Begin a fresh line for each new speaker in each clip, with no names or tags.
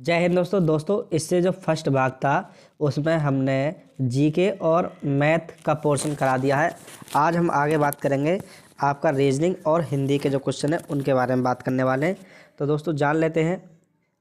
जय हिंद दोस्तों इससे जो फर्स्ट भाग था उसमें हमने जीके और मैथ का पोर्शन करा दिया है। आज हम आगे बात करेंगे आपका रीजनिंग और हिंदी के जो क्वेश्चन है उनके बारे में बात करने वाले हैं। तो दोस्तों जान लेते हैं।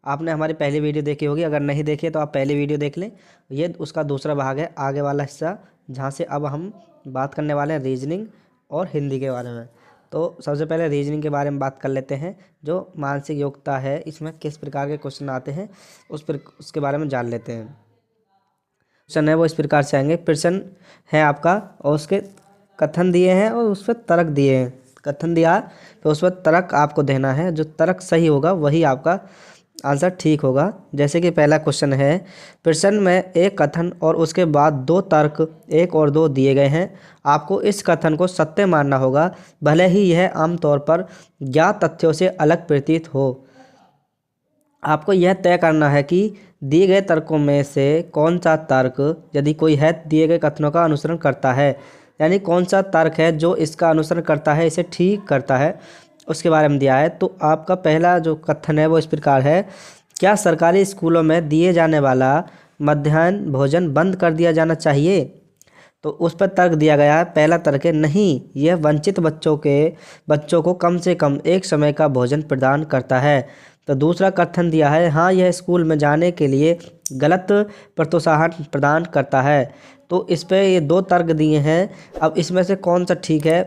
आपने हमारी पहली वीडियो देखी होगी, अगर नहीं देखी है तो आप पहली वीडियो देख लें। ये उसका दूसरा भाग है, आगे वाला हिस्सा, जहाँ से अब हम बात करने वाले हैं रीजनिंग और हिंदी के बारे में। तो सबसे पहले रीजनिंग के बारे में बात कर लेते हैं। जो मानसिक योग्यता है इसमें किस प्रकार के क्वेश्चन आते हैं उसके बारे में जान लेते हैं। क्वेश्चन है वो इस प्रकार से आएंगे। प्रश्न है आपका और उसके कथन दिए हैं और उस पर तर्क दिए हैं। कथन दिया तो उस पर तर्क आपको देना है, जो तर्क सही होगा वही आपका आंसर ठीक होगा। जैसे कि पहला क्वेश्चन है, प्रश्न में एक कथन और उसके बाद दो तर्क 1 और 2 दिए गए हैं। आपको इस कथन को सत्य मानना होगा, भले ही यह आमतौर पर ज्ञात तथ्यों से अलग प्रतीत हो। आपको यह तय करना है कि दिए गए तर्कों में से कौन सा तर्क, यदि कोई है, दिए गए कथनों का अनुसरण करता है। यानी कौन सा तर्क है जो इसका अनुसरण करता है, इसे ठीक करता है, उसके बारे में दिया है। तो आपका पहला जो कथन है वो इस प्रकार है, क्या सरकारी स्कूलों में दिए जाने वाला मध्याह्न भोजन बंद कर दिया जाना चाहिए। तो उस पर तर्क दिया गया है। पहला तर्क है, नहीं, यह वंचित बच्चों को कम से कम एक समय का भोजन प्रदान करता है। तो दूसरा कथन दिया है, हाँ, यह स्कूल में जाने के लिए गलत प्रोत्साहन प्रदान करता है। तो इस पे ये दो तर्क दिए हैं। अब इसमें से कौन सा ठीक है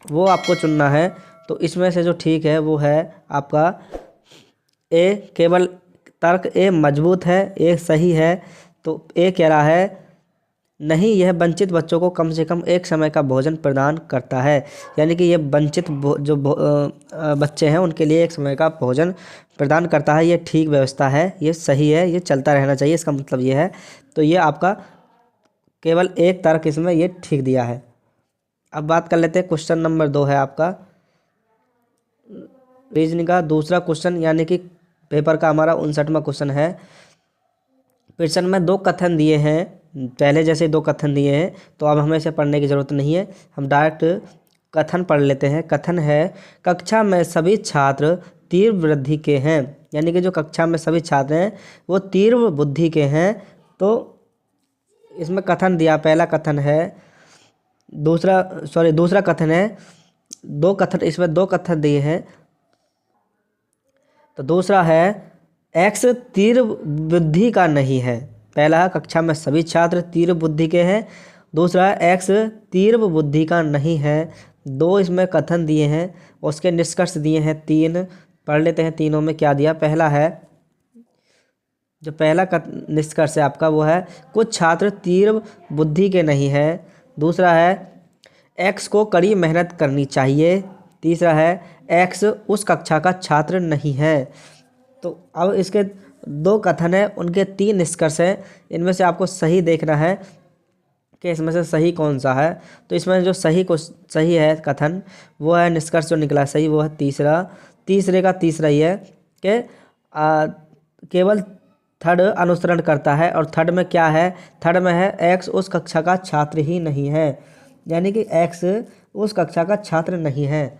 वो आपको चुनना है। तो इसमें से जो ठीक है वो है आपका ए। केवल तर्क ए मजबूत है, ए सही है। तो ए कह रहा है नहीं, यह वंचित बच्चों को कम से कम एक समय का भोजन प्रदान करता है। यानी कि ये वंचित बच्चे हैं उनके लिए एक समय का भोजन प्रदान करता है। ये ठीक व्यवस्था है, ये सही है, ये चलता रहना चाहिए, इसका मतलब ये है। तो ये आपका केवल एक तर्क इसमें ये ठीक दिया है। अब बात कर लेते हैं, क्वेश्चन नंबर 2 है आपका रीजनिंग का दूसरा क्वेश्चन, यानी कि पेपर का हमारा 59वां क्वेश्चन है। प्रश्न में दो कथन दिए हैं, पहले जैसे दो कथन दिए हैं, तो अब हमें इसे पढ़ने की ज़रूरत नहीं है, हम डायरेक्ट कथन पढ़ लेते हैं। कथन है, कक्षा में सभी छात्र तीव्र बुद्धि के हैं। यानी कि जो कक्षा में सभी छात्र हैं वो तीव्र बुद्धि के हैं। तो इसमें कथन दिया, पहला कथन है, दूसरा कथन है, दो कथन, इसमें दो कथन दिए हैं। तो दूसरा है, एक्स तीव्र बुद्धि का नहीं है। पहला है, कक्षा में सभी छात्र तीव्र बुद्धि के हैं। दूसरा है, एक्स तीव्र बुद्धि का नहीं है। दो इसमें कथन दिए हैं, उसके निष्कर्ष दिए हैं 3। पढ़ लेते हैं तीनों में क्या दिया। पहला है, जो पहला निष्कर्ष है आपका वो है, कुछ छात्र तीव्र बुद्धि के नहीं है। दूसरा है, एक्स को कड़ी मेहनत करनी चाहिए। तीसरा है, एक्स उस कक्षा का छात्र नहीं है। तो अब इसके दो कथन है, उनके 3 निष्कर्ष हैं। इनमें से आपको सही देखना है कि इसमें से सही कौन सा है। तो इसमें जो सही है कथन वो है, निष्कर्ष जो निकला सही वो है तीसरे का तीसरा ही है कि केवल थर्ड अनुसरण करता है। और थर्ड में क्या है, थर्ड में है, एक्स उस कक्षा का छात्र ही नहीं है। यानी कि एक्स उस कक्षा का छात्र नहीं है,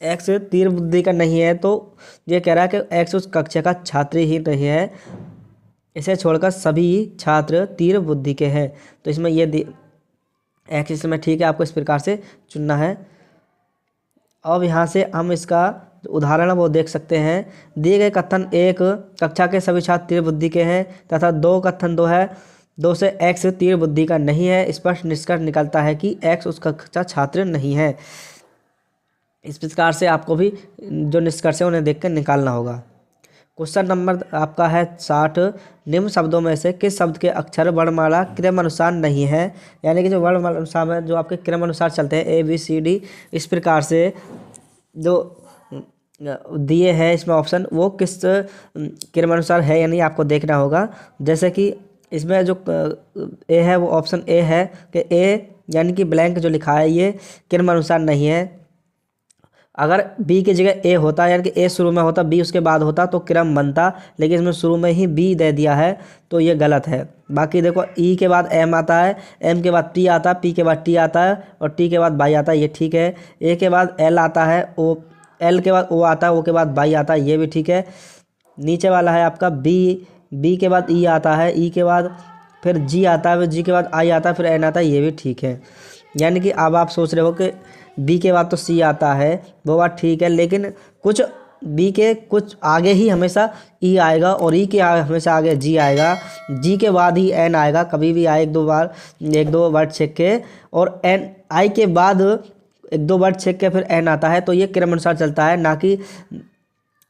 एक्स तीव्र बुद्धि का नहीं है। तो ये कह रहा है कि एक्स उस कक्षा का छात्र ही नहीं है, इसे छोड़कर सभी छात्र तीव्र बुद्धि के हैं। तो इसमें ये एक्स इसमें ठीक है, आपको इस प्रकार से चुनना है। अब यहाँ से हम इसका उदाहरण वो देख सकते हैं। दिए गए कथन 1, कक्षा के सभी छात्र तीव्र बुद्धि के हैं, तथा कथन 2 है, 2 से एक्स तीव्र बुद्धि का नहीं है। स्पष्ट निष्कर्ष निकलता है कि एक्स उस कक्षा छात्र नहीं है। इस प्रकार से आपको भी जो निष्कर्ष है उन्हें देखकर निकालना होगा। क्वेश्चन नंबर आपका है 60, निम्न शब्दों में से किस शब्द के अक्षर वर्णमाला क्रमानुसार नहीं है। यानी कि जो वर्णमाला में जो आपके क्रमानुसार चलते हैं ABCD, इस प्रकार से जो दिए हैं इसमें ऑप्शन, वो किस क्रमानुसार है यानी आपको देखना होगा। जैसे कि इसमें जो ए है वो ऑप्शन ए है कि ए यानी कि ब्लैंक जो लिखा है ये क्रमानुसार नहीं है। अगर बी की जगह ए होता, यानी कि ए शुरू में होता, बी उसके बाद होता, तो क्रम बनता, लेकिन इसमें शुरू में ही बी दे दिया है, तो ये गलत है। बाकी देखो, ई के बाद एम आता है, एम के बाद पी आता है, पी के बाद टी आता है, और टी के बाद बाई आता है, ये ठीक है। ए के बाद एल आता है, ओ एल के बाद ओ आता है, ओ के बाद बाई आता है, ये भी ठीक है। नीचे वाला है आपका बी, बी के बाद ई आता है, ई के बाद फिर जी आता है, फिर जी के बाद आई आता है, फिर एन आता है, ये भी ठीक है। यानी कि अब आप सोच रहे हो कि बी के बाद तो सी आता है, वो बात ठीक है, लेकिन कुछ बी के कुछ आगे ही हमेशा ई आएगा और ई के हमेशा आगे जी आएगा, जी के बाद ही एन आएगा, कभी भी आए एक दो वर्ड छेक के, और एन आई के बाद एक दो वर्ड छेक के फिर एन आता है। तो ये क्रमानुसार चलता है, ना कि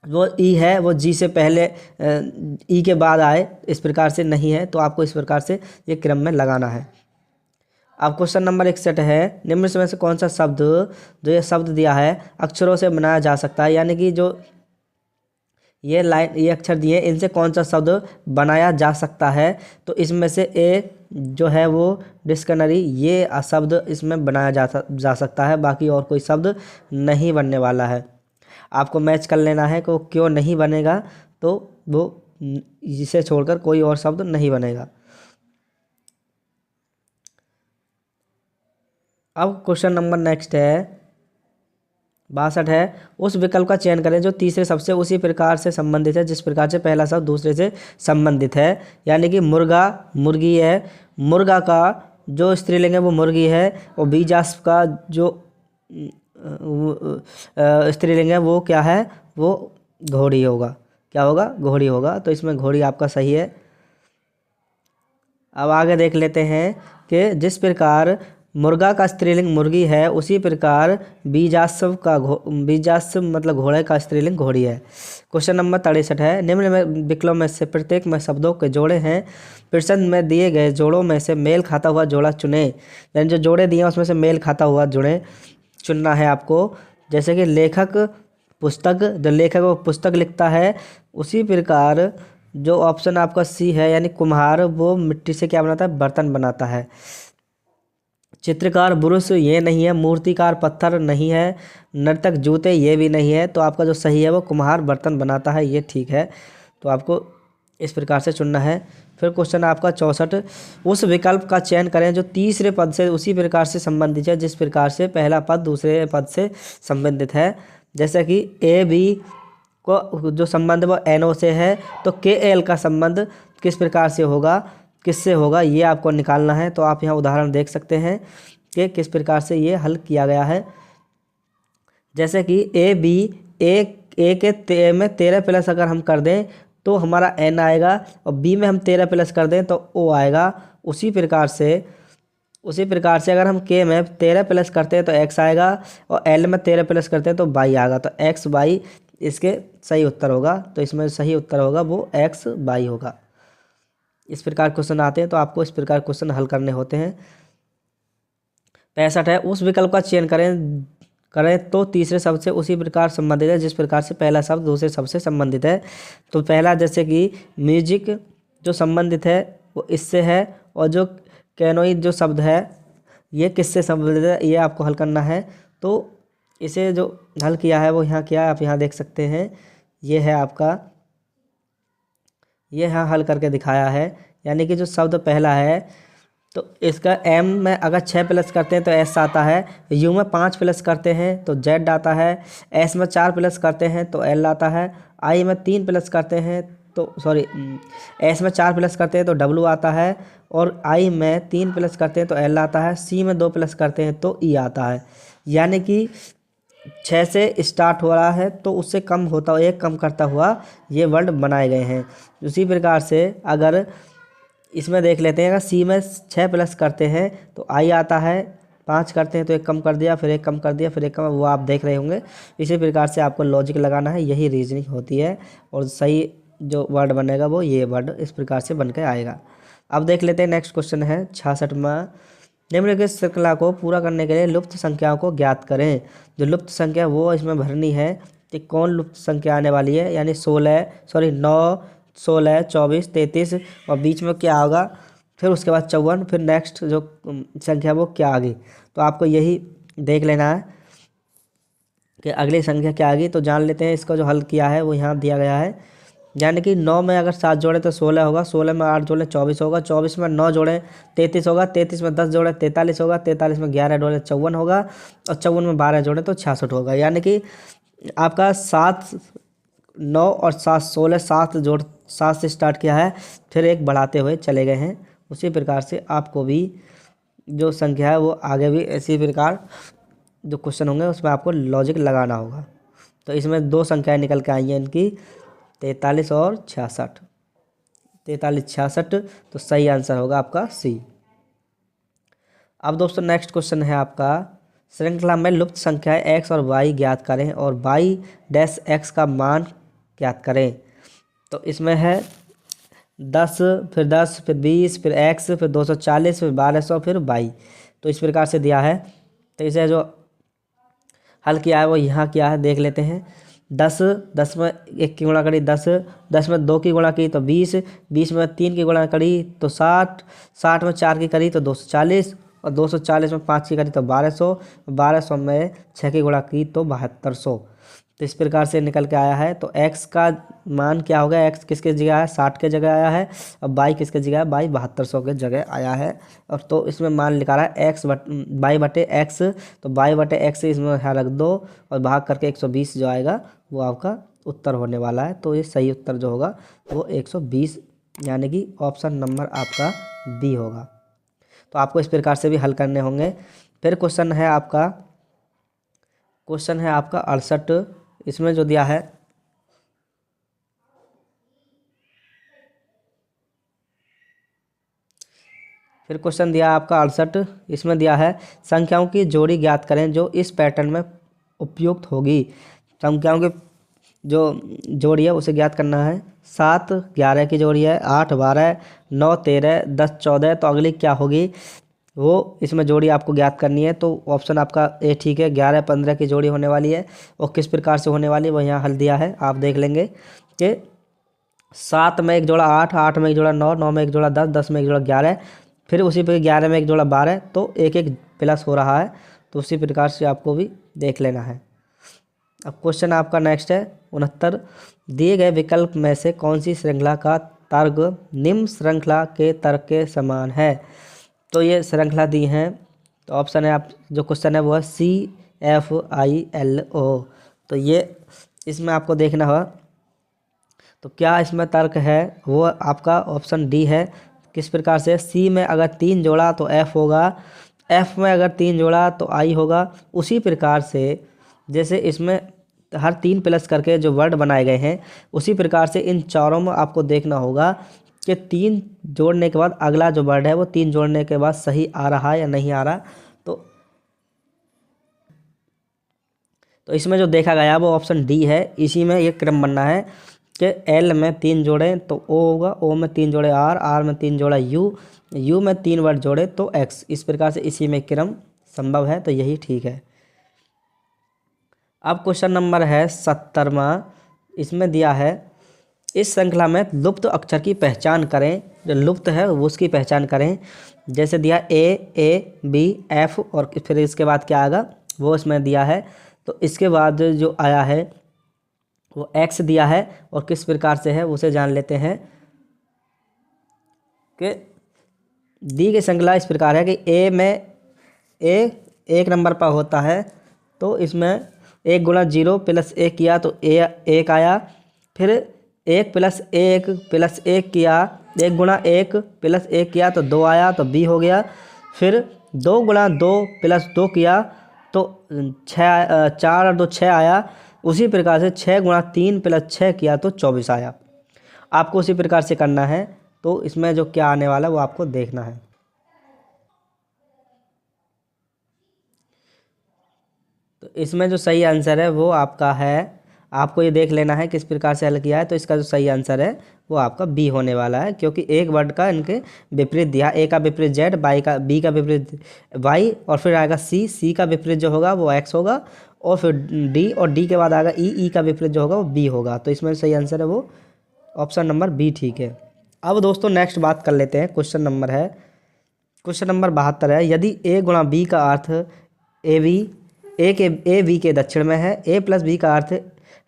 वो ई है वो जी से पहले ई के बाद आए, इस प्रकार से नहीं है। तो आपको इस प्रकार से ये क्रम में लगाना है। अब क्वेश्चन नंबर 61 है, निम्न में से कौन सा शब्द, जो ये शब्द दिया है, अक्षरों से बनाया जा सकता है, यानी कि जो ये लाइन ये अक्षर दिए इनसे कौन सा शब्द बनाया जा सकता है। तो इसमें से ए जो है वो डिक्शनरी, ये शब्द इसमें बनाया जा सकता है, बाकी और कोई शब्द नहीं बनने वाला है। आपको मैच कर लेना है कि वो क्यों नहीं बनेगा, तो वो इसे छोड़कर कोई और शब्द नहीं बनेगा। अब क्वेश्चन नंबर नेक्स्ट है 62 है, उस विकल्प का चयन करें जो तीसरे शब्द से उसी प्रकार से संबंधित है जिस प्रकार से पहला शब्द दूसरे से संबंधित है। यानी कि मुर्गा मुर्गी है, मुर्गा का जो स्त्रीलिंग है वो मुर्गी है, और बीजास्प का जो स्त्रीलिंग है वो क्या है, वो घोड़ी होगा। क्या होगा, घोड़ी होगा। तो इसमें घोड़ी आपका सही है। अब आगे देख लेते हैं कि जिस प्रकार मुर्गा का स्त्रीलिंग मुर्गी है, उसी प्रकार बीजास्व मतलब घोड़े का स्त्रीलिंग घोड़ी है। क्वेश्चन नंबर 63 है, निम्न में विकल्पों में से प्रत्येक में शब्दों के जोड़े हैं, प्रश्न में दिए गए जोड़ों में से मेल खाता हुआ जोड़ा चुने। यानी जो जोड़े दिए हैं उसमें से मेल खाता हुआ जोड़े चुनना है आपको। जैसे कि लेखक पुस्तक, जो लेखक वो पुस्तक लिखता है, उसी प्रकार जो ऑप्शन आपका सी है यानी कुम्हार, वो मिट्टी से क्या बनाता है, बर्तन बनाता है। चित्रकार ब्रुश, ये नहीं है। मूर्तिकार पत्थर नहीं है। नर्तक जूते, ये भी नहीं है। तो आपका जो सही है वो कुम्हार बर्तन बनाता है, ये ठीक है। तो आपको इस प्रकार से चुनना है। फिर क्वेश्चन आपका 64, उस विकल्प का चयन करें जो तीसरे पद से उसी प्रकार से संबंधित है जिस प्रकार से पहला पद दूसरे पद से संबंधित है। जैसे कि ए बी को जो संबंध वो एनओ से है, तो के एल का संबंध किस प्रकार से होगा, किससे होगा, ये आपको निकालना है। तो आप यहाँ उदाहरण देख सकते हैं कि किस प्रकार से ये हल किया गया है। जैसे कि ए बी, ए के में 13 प्लस अगर हम कर दें तो हमारा एन आएगा, और बी में हम 13 प्लस कर दें तो ओ आएगा। उसी प्रकार से अगर हम के में 13 प्लस करते हैं तो एक्स आएगा, और एल में 13 प्लस करते हैं तो वाई आएगा। तो एक्स वाई इसके सही उत्तर होगा। तो इसमें सही उत्तर होगा वो एक्स वाई होगा। इस प्रकार क्वेश्चन आते हैं, तो आपको इस प्रकार क्वेश्चन हल करने होते हैं। 65 है, उस विकल्प का चयन करें तो तीसरे शब्द से उसी प्रकार संबंधित है जिस प्रकार से पहला शब्द दूसरे शब्द से संबंधित है। तो पहला जैसे कि म्यूजिक जो संबंधित है वो इससे है, और जो कैनोइड जो शब्द है ये किससे संबंधित है, ये आपको हल करना है। तो इसे जो हल किया है वो यहाँ किया है, आप यहाँ देख सकते हैं। ये है आपका, ये यहाँ हल करके दिखाया है। यानी कि जो शब्द पहला है तो इसका एम में अगर 6 प्लस करते हैं तो एस आता है, यू में 5 प्लस करते हैं तो जेड आता है, एस में 4 प्लस करते हैं तो एल आता है, आई में 3 प्लस करते हैं तो एस में 4 प्लस करते हैं तो डब्लू आता है, और आई में 3 प्लस करते हैं तो एल आता है, सी में 2 प्लस करते हैं तो ई आता है। यानी कि 6 से स्टार्ट हो रहा है तो उससे कम होता हुआ, एक कम करता हुआ ये वर्ड बनाए गए हैं। उसी प्रकार से अगर इसमें देख लेते हैं, अगर सी में 6 प्लस करते हैं तो आई आता है, 5 करते हैं तो एक कम कर दिया, फिर एक कम कर दिया, फिर एक कम, वो आप देख रहे होंगे। इसी प्रकार से आपको लॉजिक लगाना है, यही रीजनिंग होती है, और सही जो वर्ड बनेगा वो ये वर्ड इस प्रकार से बन के आएगा। अब देख लेते हैं नेक्स्ट क्वेश्चन है 66वां, निम्नलिखित श्रृंखला को पूरा करने के लिए लुप्त संख्याओं को ज्ञात करें। जो लुप्त संख्या वो इसमें भरनी है कि कौन लुप्त संख्या आने वाली है। यानी 9, 16, 24, 33, और बीच में क्या होगा, फिर उसके बाद 54, फिर नेक्स्ट जो संख्या वो क्या आ गई। तो आपको यही देख लेना है कि अगली संख्या क्या आ गई। तो जान लेते हैं, इसका जो हल किया है वो यहाँ दिया गया है। यानी कि 9 में अगर 7 जोड़े तो 16 होगा, 16 में 8 जोड़े 24 होगा, 24 में 9 जोड़े 33 होगा, 33 में 10 जोड़े 43 होगा, 43 में 11 जोड़े 54 होगा, और 54 में 12 जोड़े तो 66 होगा। यानी कि आपका 7 9 और 7 16, 7 जोड़ 7 से स्टार्ट किया है, फिर एक बढ़ाते हुए चले गए हैं। उसी प्रकार से आपको भी जो संख्या है वो आगे भी इसी प्रकार जो क्वेश्चन होंगे उसमें आपको लॉजिक लगाना होगा। तो इसमें दो संख्याएं निकल के आई हैं इनकी, 43 और 66। 43 66, तो सही आंसर होगा आपका सी। अब दोस्तों नेक्स्ट क्वेश्चन है आपका, श्रृंखला में लुप्त संख्याएं एक्स और वाई ज्ञात करें और वाई डैश एक्स का मान ज्ञात करें। तो इसमें है 10, फिर 10, फिर 20, फिर एक्स, फिर 240, फिर 1200, फिर वाई। तो इस प्रकार से दिया है। तो इसे जो हल किया है वो यहाँ किया है, देख लेते हैं। 10, 10 में 1 की गुणा करी 10, 10 में 2 की गुणा की तो 20, 20 में 3 की गुणा करी तो 60, 60 में 4 की करी तो 240, और 240 में 5 की करी तो 1200, 1200 में 6 की गुणा की तो 7200। तो इस प्रकार से निकल के आया है। तो x का मान क्या होगा, x किसके जगह है, 60 के जगह आया है, और y किसके जगह है, y 7200 के जगह आया है। और तो इसमें मान लिखा रहा है y बटे x, तो y बटे x इसमें यहाँ रख दो और भाग करके 120 जो आएगा वो आपका उत्तर होने वाला है। तो ये सही उत्तर जो होगा वो 120, यानी कि ऑप्शन नंबर आपका बी होगा। तो आपको इस प्रकार से भी हल करने होंगे। फिर क्वेश्चन है आपका 68। इसमें जो दिया है, फिर क्वेश्चन दिया है आपका 68। इसमें दिया है संख्याओं की जोड़ी ज्ञात करें जो इस पैटर्न में उपयुक्त होगी। संख्याओं की जो जोड़ी है उसे ज्ञात करना है। 7 11 की जोड़ी है, 8 12, 9 13, 10 14। तो अगली क्या होगी वो इसमें जोड़ी आपको ज्ञात करनी है। तो ऑप्शन आपका ए ठीक है, 11 15 की जोड़ी होने वाली है। और किस प्रकार से होने वाली है वो यहाँ हल दिया है, आप देख लेंगे कि 7 में एक जोड़ा 8, 8 में एक जोड़ा 9, 9 में एक जोड़ा 10, 10 में एक जोड़ा 11, फिर उसी पे 11 में एक जोड़ा 12, तो एक एक प्लस हो रहा है। तो उसी प्रकार से आपको भी देख लेना है। अब क्वेश्चन आपका नेक्स्ट है 69। दिए गए विकल्प में से कौन सी श्रृंखला का तर्क निम्न श्रृंखला के तर्क के समान है। तो ये श्रृंखला दी हैं। तो ऑप्शन है आप जो क्वेश्चन है वो है CFILO। तो ये इसमें आपको देखना होगा। तो क्या इसमें तर्क है वो आपका ऑप्शन डी है। किस प्रकार से, सी में अगर 3 जोड़ा तो F होगा, F में अगर 3 जोड़ा तो I होगा। उसी प्रकार से जैसे इसमें हर 3 प्लस करके जो वर्ड बनाए गए हैं, उसी प्रकार से इन चारों में आपको देखना होगा कि 3 जोड़ने के बाद अगला जो वर्ड है वो 3 जोड़ने के बाद सही आ रहा है या नहीं आ रहा। तो इसमें जो देखा गया वो ऑप्शन डी है। इसी में ये क्रम बनना है कि एल में 3 जोड़े तो ओ होगा, ओ में 3 जोड़े आर, आर में 3 जोड़ा यू, यू में 3 वर्ड जोड़े तो एक्स। इस प्रकार से इसी में क्रम संभव है, तो यही ठीक है। अब क्वेश्चन नंबर है 70वां। इसमें दिया है इस श्रृंखला में लुप्त अक्षर की पहचान करें। जो लुप्त है वो उसकी पहचान करें। जैसे दिया ए बी एफ, और फिर इसके बाद क्या आएगा वो इसमें दिया है। तो इसके बाद जो आया है वो एक्स दिया है, और किस प्रकार से है उसे जान लेते हैं कि दी गई श्रृंखला इस प्रकार है कि ए में ए 1 नंबर पर होता है। तो इसमें 1 गुणा 0 प्लस 1 किया तो ए 1 आया, फिर 1 प्लस 1 प्लस 1 किया, 1 गुणा 1 प्लस 1 किया तो 2 आया, तो बी हो गया। फिर 2 गुणा 2 प्लस 2 किया तो 4 और 2 6 आया। उसी प्रकार से 6 गुणा 3 प्लस 6 किया तो 24 आया। आपको उसी प्रकार से करना है। तो इसमें जो क्या आने वाला है वो आपको देखना है। तो इसमें जो सही आंसर है वो आपका है, आपको ये देख लेना है किस प्रकार से हल किया है। तो इसका जो सही आंसर है वो आपका बी होने वाला है, क्योंकि एक वर्ड का इनके विपरीत दिया। ए का विपरीत जेड, बाई का बी का विपरीत वाई, और फिर आएगा सी, सी का विपरीत जो होगा वो एक्स होगा, और फिर डी, और डी के बाद आएगा ई, ई का विपरीत जो होगा वो बी होगा। तो इसमें सही आंसर है वो ऑप्शन नंबर बी ठीक है। अब दोस्तों नेक्स्ट बात कर लेते हैं। क्वेश्चन नंबर 72 है। यदि ए गुणा बी का अर्थ ए बी के दक्षिण में है, ए प्लस बी का अर्थ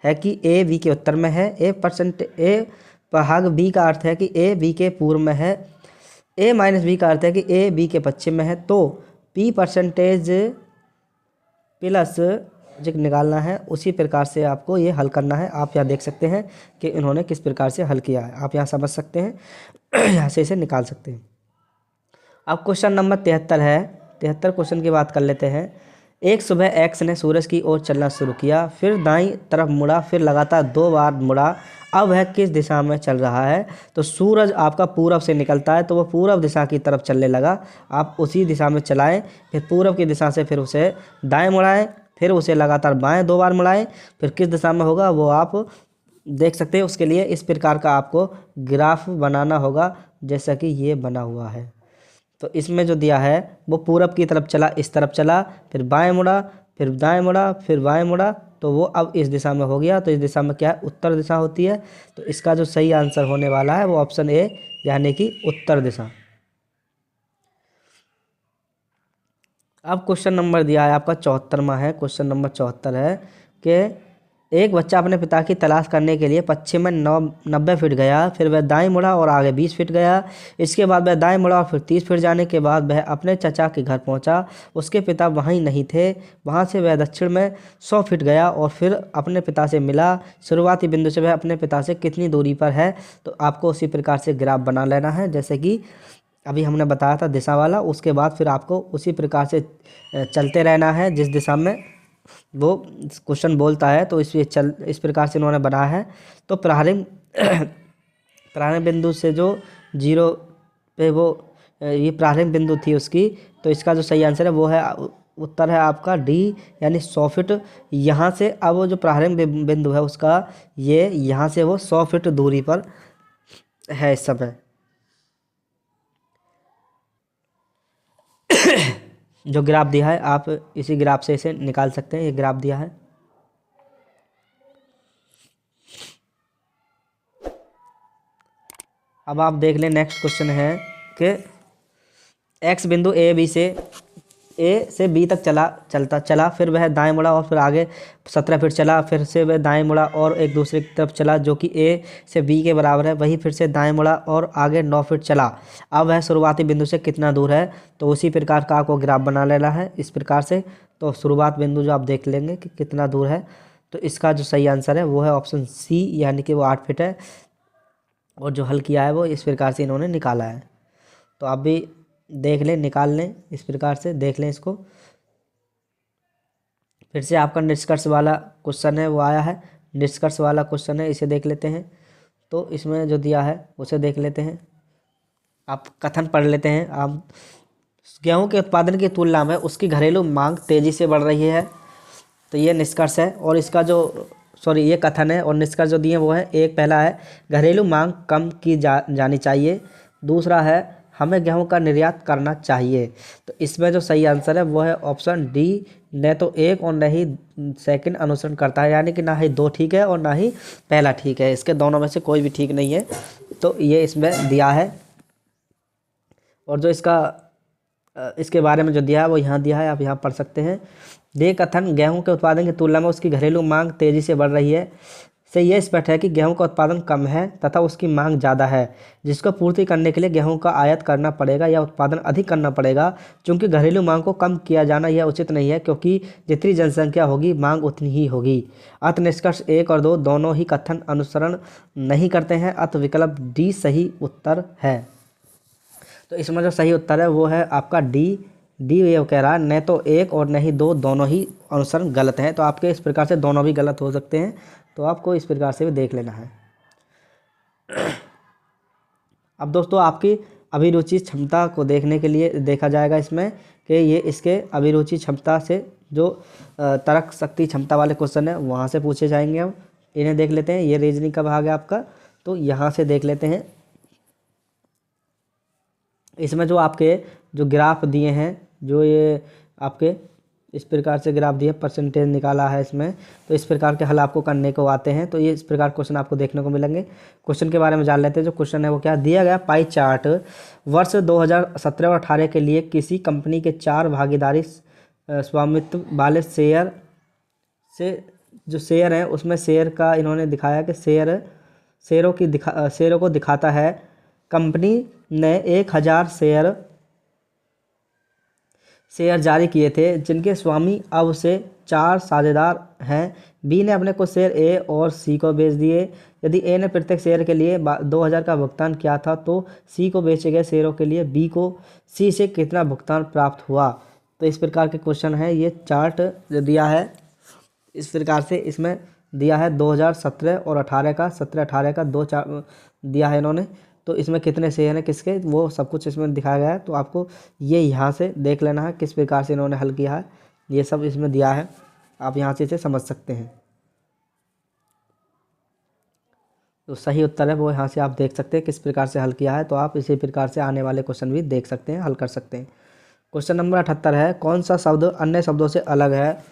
है कि ए बी के उत्तर में है, ए भाग बी का अर्थ है कि ए बी के पूर्व में है, ए माइनस बी का अर्थ है कि ए बी के पश्चिम में है, तो पी परसेंटेज प्लस लॉजिक निकालना है, उसी प्रकार से आपको ये हल करना है। आप यहाँ देख सकते हैं कि इन्होंने किस प्रकार से हल किया है, आप यहाँ समझ सकते हैं। यहाँ से इसे निकाल सकते हैं। अब क्वेश्चन नंबर 73 है। 73 क्वेश्चन की बात कर लेते हैं। एक सुबह एक्स ने सूरज की ओर चलना शुरू किया, फिर दाईं तरफ मुड़ा, फिर लगातार 2 बार मुड़ा। अब वह किस दिशा में चल रहा है? तो सूरज आपका पूरब से निकलता है, तो वह पूरब दिशा की तरफ चलने लगा। आप उसी दिशा में चलाएं, फिर पूरब की दिशा से फिर उसे दाएं मुड़ाएं, फिर उसे लगातार बाएं 2 बार मुड़ाएं, फिर किस दिशा में होगा वो आप देख सकते हैं। उसके लिए इस प्रकार का आपको ग्राफ बनाना होगा, जैसा कि ये बना हुआ है। तो इसमें जो दिया है वो पूरब की तरफ चला, इस तरफ चला, फिर बाएं मुड़ा, फिर दाएं मुड़ा, फिर बाएं मुड़ा, तो वो अब इस दिशा में हो गया। तो इस दिशा में क्या है? उत्तर दिशा होती है। तो इसका जो सही आंसर होने वाला है वो ऑप्शन ए, यानी कि उत्तर दिशा। अब क्वेश्चन नंबर दिया है आपका 74वां है। क्वेश्चन नंबर 74 है कि एक बच्चा अपने पिता की तलाश करने के लिए पश्चिम में 90 फीट गया, फिर वह दाएं मुड़ा और आगे 20 फीट गया। इसके बाद वह दाएं मुड़ा और फिर 30 फीट जाने के बाद वह अपने चचा के घर पहुंचा। उसके पिता वहीं नहीं थे। वहां से वह दक्षिण में 100 फीट गया और फिर अपने पिता से मिला। शुरुआती बिंदु से वह अपने पिता से कितनी दूरी पर है? तो आपको उसी प्रकार से ग्राफ बना लेना है, जैसे कि अभी हमने बताया था दिशा वाला। उसके बाद फिर आपको उसी प्रकार से चलते रहना है जिस दिशा में वो क्वेश्चन बोलता है। तो इस प्रकार से इन्होंने बनाया है। तो प्रारंभ प्रारंभ बिंदु से जो 0 पे वो ये प्रारंभ बिंदु थी उसकी, तो इसका जो सही आंसर है वो है उत्तर है आपका डी, यानी 100 फीट। यहाँ से अब वो जो प्रारंभ बिंदु है उसका ये यहाँ से वो 100 फीट दूरी पर है इस समय। जो ग्राफ दिया है आप इसी ग्राफ से इसे निकाल सकते हैं। ये ग्राफ दिया है। अब आप देख लें, नेक्स्ट क्वेश्चन है कि एक्स बिंदु ए से बी तक चला, फिर वह दाएं मुड़ा और फिर आगे 17 फीट चला, फिर से वह दाएं मुड़ा और एक दूसरे की तरफ चला जो कि ए से बी के बराबर है। वही फिर से दाएं मुड़ा और आगे 9 फीट चला। अब वह शुरुआती बिंदु से कितना दूर है? तो उसी प्रकार का आपको ग्राफ बना लेना है इस प्रकार से। तो शुरुआत बिंदु जो आप देख लेंगे कि कितना दूर है, तो इसका जो सही आंसर है वो है ऑप्शन सी, यानी कि वो 8 फीट है। और जो हल किया है वो इस प्रकार से इन्होंने निकाला है। तो आप भी देख लें, निकाल लें, इस प्रकार से देख लें इसको। फिर से आपका निष्कर्ष वाला क्वेश्चन है वो आया है। निष्कर्ष वाला क्वेश्चन है, इसे देख लेते हैं। तो इसमें जो दिया है उसे देख लेते हैं। आप कथन पढ़ लेते हैं। आप गेहूं के उत्पादन की तुलना में उसकी घरेलू मांग तेजी से बढ़ रही है। तो ये निष्कर्ष है। और इसका जो ये कथन है। और निष्कर्ष जो दिए वो है, एक पहला है घरेलू मांग कम की जानी चाहिए। दूसरा है हमें गेहूं का निर्यात करना चाहिए। तो इसमें जो सही आंसर है वो है ऑप्शन डी, न तो एक और न ही सेकंड अनुसरण करता है, यानी कि ना ही 2 ठीक है और ना ही पहला ठीक है। इसके दोनों में से कोई भी ठीक नहीं है। तो ये इसमें दिया है। और जो इसके बारे में जो दिया है वो यहाँ दिया है, आप यहाँ पढ़ सकते हैं। ये कथन गेहूं के उत्पादन की तुलना में उसकी घरेलू मांग तेजी से बढ़ रही है से ये स्पष्ट है कि गेहूं का उत्पादन कम है तथा उसकी मांग ज़्यादा है, जिसको पूर्ति करने के लिए गेहूं का आयात करना पड़ेगा या उत्पादन अधिक करना पड़ेगा। चूंकि घरेलू मांग को कम किया जाना यह उचित नहीं है, क्योंकि जितनी जनसंख्या होगी मांग उतनी ही होगी। अत निष्कर्ष 1 और 2 दोनों ही कथन अनुसरण नहीं करते हैं। अत विकल्प डी सही उत्तर है। तो इसमें जो सही उत्तर है वो है आपका डी। ये कह रहा है न तो 1 और न ही 2 दोनों ही अनुसरण गलत हैं। तो आपके इस प्रकार से दोनों भी गलत हो सकते हैं। तो आपको इस प्रकार से भी देख लेना है। अब दोस्तों आपकी अभिरुचि क्षमता को देखने के लिए देखा जाएगा इसमें कि ये इसके अभिरुचि क्षमता से जो तर्क शक्ति क्षमता वाले क्वेश्चन है वहाँ से पूछे जाएंगे। हम इन्हें देख लेते हैं। ये रीजनिंग का भाग है आपका, तो यहाँ से देख लेते हैं। इसमें जो आपके जो ग्राफ दिए हैं, जो ये आपके इस प्रकार से ग्राफ दिए, परसेंटेज निकाला है इसमें। तो इस प्रकार के हल आपको करने को आते हैं। तो ये इस प्रकार क्वेश्चन आपको देखने को मिलेंगे। क्वेश्चन के बारे में जान लेते हैं। जो क्वेश्चन है वो क्या दिया गया, पाई चार्ट वर्ष 2017 और 18 के लिए किसी कंपनी के 4 भागीदारी स्वामित्व वाले शेयर से जो शेयर हैं उसमें शेयर का इन्होंने दिखाया कि शेयरों को दिखाता है। कंपनी ने 1000 शेयर जारी किए थे जिनके स्वामी अब से 4 साझेदार हैं। बी ने अपने कुछ शेयर ए और सी को बेच दिए। यदि ए ने प्रत्येक शेयर के लिए 2000 का भुगतान किया था तो सी को बेचे गए शेयरों के लिए बी को सी से कितना भुगतान प्राप्त हुआ। तो इस प्रकार के क्वेश्चन है। ये चार्ट जो दिया है इस प्रकार से इसमें दिया है 2017 और 18 का 17-18 का 2 चार्ट दिया है इन्होंने। तो इसमें कितने शेयर हैं किसके वो सब कुछ इसमें दिखाया गया है। तो आपको ये यहाँ से देख लेना है किस प्रकार से इन्होंने हल किया है। ये सब इसमें दिया है, आप यहाँ से इसे समझ सकते हैं। तो सही उत्तर है वो यहाँ से आप देख सकते हैं किस प्रकार से हल किया है। तो आप इसी प्रकार से आने वाले क्वेश्चन भी देख सकते हैं, हल कर सकते हैं। क्वेश्चन नंबर 78 है, कौन सा शब्द अन्य शब्दों से अलग है।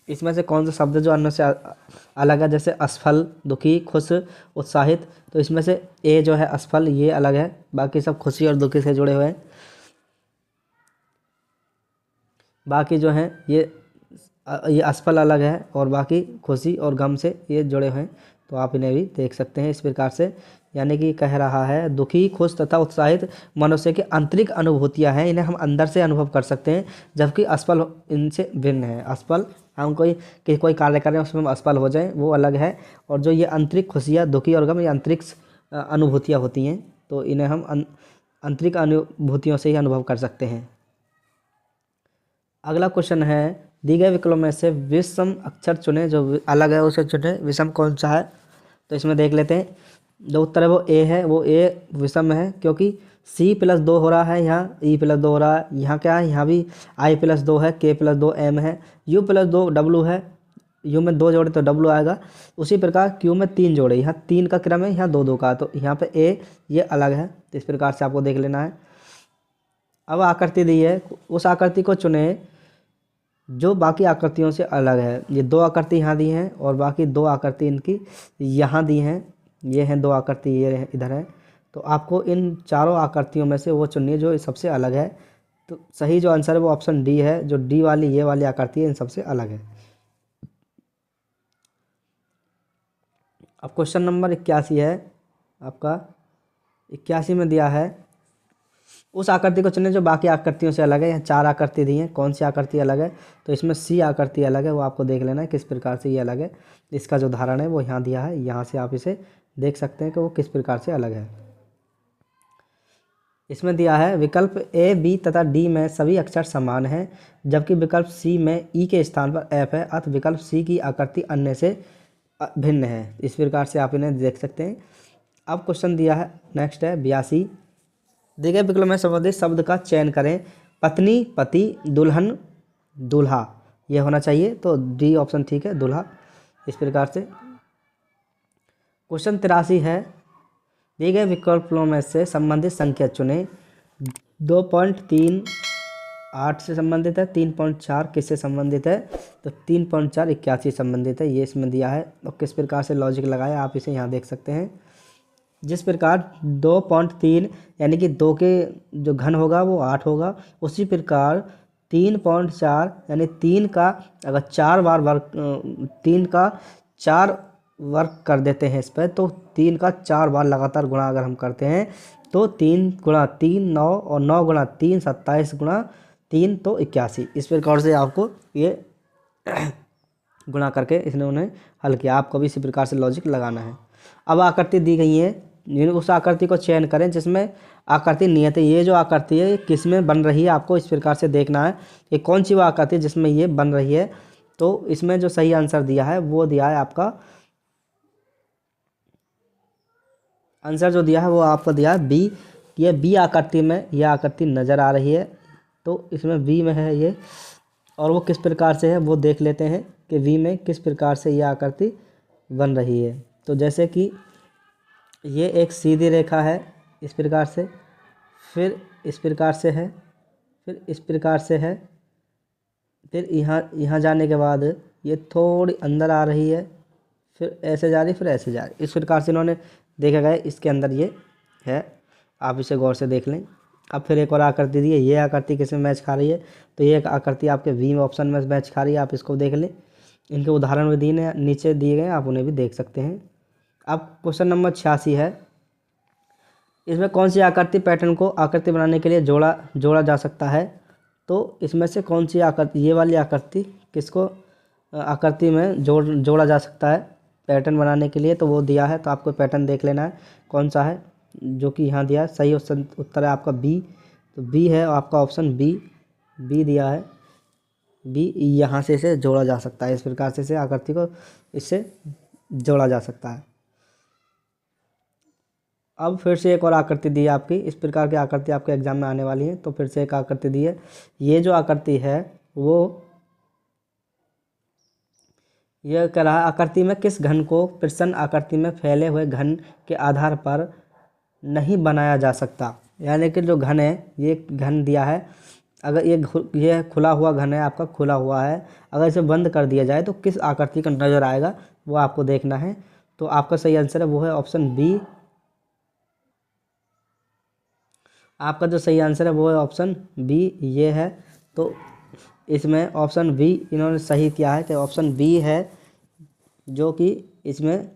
इसमें से कौन सा शब्द जो अन्य से अलग है, जैसे असफल, दुखी, खुश, उत्साहित। तो इसमें से ए जो है असफल ये अलग है, बाकी सब खुशी और दुखी से जुड़े हुए हैं। बाकी जो हैं ये असफल अलग है और बाकी खुशी और गम से ये जुड़े हुए हैं। तो आप इन्हें भी देख सकते हैं इस प्रकार से। यानी कि कह रहा है दुखी, खुश तथा उत्साहित मनुष्य की आंतरिक अनुभूतियां हैं, इन्हें हम अंदर से अनुभव कर सकते हैं, जबकि असफल इनसे भिन्न है। असफल हम कोई कार्य करें उसमें हम असफल हो जाएं वो अलग है, और जो ये आंतरिक खुशियाँ, दुखी और गम, ये आंतरिक अनुभूतियाँ होती हैं। तो इन्हें हम आंतरिक अनुभूतियों से ही अनुभव कर सकते हैं। अगला क्वेश्चन है, दी गए विकल्पों में से विषम अक्षर चुने, जो अलग है उसे चुने। विषम कौन सा है तो इसमें देख लेते हैं। जो उत्तर है वो ए है, वो ए विषम है, क्योंकि C+2 हो रहा है, यहाँ E+2 हो रहा है, यहाँ क्या है, यहाँ भी I+2 है, K+2 M है, U+2 W है। U में 2 जोड़े तो W आएगा। उसी प्रकार Q में 3 जोड़े, यहाँ 3 का क्रम है, यहाँ 2-2 का, तो यहाँ पे A ये अलग है। तो इस प्रकार से आपको देख लेना है। अब आकृति दी है, उस आकृति को चुने जो बाकी आकृतियों से अलग है। ये 2 आकृति यहाँ दी हैं और बाकी 2 आकृति इनकी यहाँ दी हैं। ये हैं 2 आकृति, ये इधर है। तो आपको इन चारों आकृतियों में से वो चुननी है जो सबसे अलग है। तो सही जो आंसर है वो ऑप्शन डी है, जो डी वाली ये वाली आकृति है इन सबसे अलग है। अब क्वेश्चन नंबर 81 है आपका। 81 में दिया है, उस आकृति को चुनें जो बाकी आकृतियों से अलग है। यहाँ 4 आकृति दी हैं, कौन सी आकृति अलग है तो इसमें सी आकृति अलग है, वो आपको देख लेना है किस प्रकार से ये अलग है। इसका जो उदाहरण है वो यहाँ दिया है, यहाँ से आप इसे देख सकते हैं कि वो किस प्रकार से अलग है। इसमें दिया है विकल्प ए, बी तथा डी में सभी अक्षर समान हैं, जबकि विकल्प सी में ई के स्थान पर एफ है, अतः विकल्प सी की आकृति अन्य से भिन्न है। इस प्रकार से आप इन्हें देख सकते हैं। अब क्वेश्चन दिया है, नेक्स्ट है 82। दिए गए विकल्प में संबंधित शब्द का चयन करें। पत्नी, पति, दुल्हन, दूल्हा, यह होना चाहिए। तो डी ऑप्शन ठीक है, दूल्हा। इस प्रकार से क्वेश्चन 83 है, दिए गए विकल्पों में से संबंधित संख्या चुनें। 2.38 से संबंधित है, 3.4 किससे संबंधित है तो 3.4 81 संबंधित है, ये इसमें दिया है। और किस प्रकार से लॉजिक लगाया आप इसे यहाँ देख सकते हैं। जिस प्रकार 2.3 यानी कि 2 के जो घन होगा वो 8 होगा, उसी प्रकार 3.4 यानी 3 का अगर 4 बार वर्ग 3 का 4 वर्क कर देते हैं इस पर, तो 3 का 4 बार लगातार गुणा अगर हम करते हैं तो 3 गुणा 3 9 और 9 गुणा 3 27 गुणा 3 तो 81। इस प्रकार से आपको ये गुणा करके इसने उन्हें हल किया। आपको भी इसी प्रकार से लॉजिक लगाना है। अब आकृति दी गई है, उस आकृति को चयन करें जिसमें आकृति नियत है। ये जो आकृति है किस में बन रही है आपको इस प्रकार से देखना है कि कौन सी वो आकृति है जिसमें ये बन रही है। तो इसमें जो सही आंसर दिया है वो दिया है आपका, आंसर जो दिया है वो आपको दिया है बी। ये बी आकृति में यह आकृति नज़र आ रही है, तो इसमें बी में है ये। और वो किस प्रकार से है वो देख लेते हैं कि बी में किस प्रकार से यह आकृति बन रही है। तो जैसे कि ये एक सीधी रेखा है इस प्रकार से, फिर इस प्रकार से है, फिर इस प्रकार से है, फिर यहाँ जाने के बाद ये थोड़ी अंदर आ रही है, फिर ऐसे जा रही, फिर ऐसे जा रही। इस प्रकार से इन्होंने देखा गया इसके अंदर ये है, आप इसे गौर से देख लें। अब फिर एक और आकृति दी है, ये आकृति किस में मैच खा रही है तो ये आकृति आपके वी में ऑप्शन में मैच खा रही है, आप इसको देख लें। इनके उदाहरण भी दिए नीचे दिए गए, आप उन्हें भी देख सकते हैं। अब क्वेश्चन नंबर 86 है, इसमें कौन सी आकृति पैटर्न को आकृति बनाने के लिए जोड़ा जा सकता है। तो इसमें से कौन सी आकृति, ये वाली आकृति किसको आकृति में जोड़ा जा सकता है पैटर्न बनाने के लिए, तो वो दिया है। तो आपको पैटर्न देख लेना है कौन सा है, जो कि यहाँ दिया है। सही उत्तर है आपका बी। तो बी है आपका ऑप्शन बी दिया है। बी, यहाँ से इसे जोड़ा जा सकता है, इस प्रकार से इसे आकृति को इससे जोड़ा जा सकता है। अब फिर से एक और आकृति दी है आपकी, इस प्रकार की आकृति आपके एग्जाम में आने वाली है। तो फिर से एक आकृति दी है। ये जो आकृति है वो यह कह रहा है आकृति में किस घन को प्रसन्न आकृति में फैले हुए घन के आधार पर नहीं बनाया जा सकता। यानी कि जो घन है, ये घन दिया है, अगर ये खुला हुआ घन है आपका, खुला हुआ है, अगर इसे बंद कर दिया जाए तो किस आकृति का नज़र आएगा वो आपको देखना है। तो आपका सही आंसर है वो है ऑप्शन बी। आपका जो सही आंसर है वो है ऑप्शन बी, ये है। तो इसमें ऑप्शन बी इन्होंने सही किया है, तो ऑप्शन बी है जो कि इसमें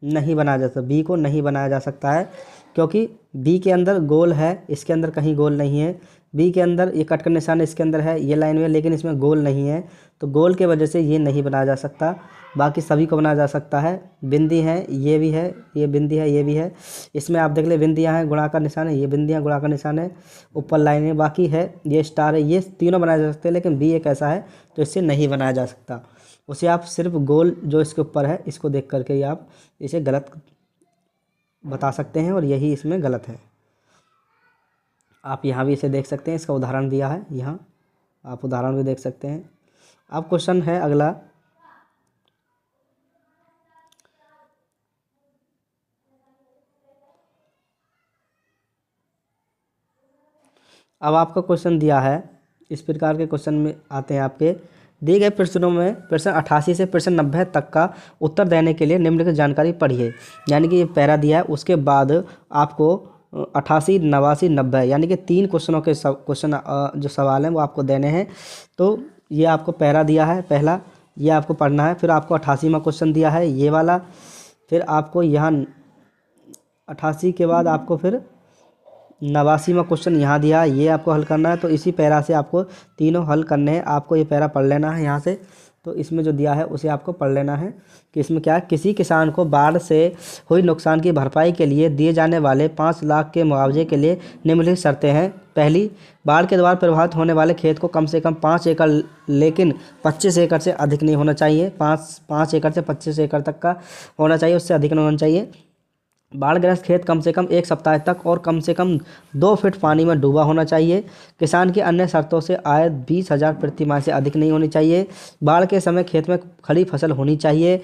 नहीं बनाया जा सकता, बी को नहीं बनाया जा सकता है, क्योंकि बी के अंदर गोल है, इसके अंदर कहीं गोल नहीं है। बी के अंदर ये कट का निशान इसके अंदर है, ये लाइन में, लेकिन इसमें गोल नहीं है, तो गोल के वजह से ये नहीं बनाया जा सकता। बाकी सभी को बनाया जा सकता है। बिंदी है, ये भी है, ये बिंदी है, ये भी है। इसमें आप देख ले बिंदियाँ हैं, गुणा का निशान है, ये बिंदियाँ गुणा का निशान है, ऊपर लाइन है, बाकी है, ये स्टार है, ये तीनों बनाए जा सकते हैं। लेकिन बी एक ऐसा है तो इससे नहीं बनाया जा सकता। उसे आप सिर्फ गोल जो इसके ऊपर है इसको देख करके ही आप इसे गलत बता सकते हैं, और यही इसमें गलत है। आप यहाँ भी इसे देख सकते हैं, इसका उदाहरण दिया है, यहाँ आप उदाहरण भी देख सकते हैं। अब क्वेश्चन है अगला, अब आपका क्वेश्चन दिया है, इस प्रकार के क्वेश्चन में आते हैं आपके दिए गए प्रश्नों में प्रश्न 88 से प्रश्न 90 तक का उत्तर देने के लिए निम्नलिखित जानकारी पढ़िए। यानी कि ये पैरा दिया है, उसके बाद आपको 88, 89, 90 यानी कि 3 क्वेश्चनों के क्वेश्चन जो सवाल हैं वो आपको देने हैं। तो ये आपको पैरा दिया है पहला, ये आपको पढ़ना है। फिर आपको 88वां क्वेश्चन दिया है ये वाला, फिर आपको यहाँ 88 के बाद आपको फिर 89वां क्वेश्चन यहाँ दिया है, ये आपको हल करना है। तो इसी पैरा से आपको तीनों हल करने हैं। आपको ये पैरा पढ़ लेना है यहाँ से। तो इसमें जो दिया है उसे आपको पढ़ लेना है कि इसमें क्या है, किसी किसान को बाढ़ से हुई नुकसान की भरपाई के लिए दिए जाने वाले 5 लाख के मुआवजे के लिए निम्नलिखित शर्तें हैं। पहली, बाढ़ के द्वारा प्रभावित होने वाले खेत को कम से कम 5 एकड़ लेकिन 25 एकड़ से अधिक नहीं होना चाहिए। 5 एकड़ से 25 एकड़ तक का होना चाहिए, उससे अधिक नहीं होना चाहिए। बाढ़ग्रस्त खेत कम से कम 1 सप्ताह तक और कम से कम 2 फीट पानी में डूबा होना चाहिए। किसान की अन्य शर्तों से आय 20,000 प्रति माह से अधिक नहीं होनी चाहिए। बाढ़ के समय खेत में खड़ी फसल होनी चाहिए।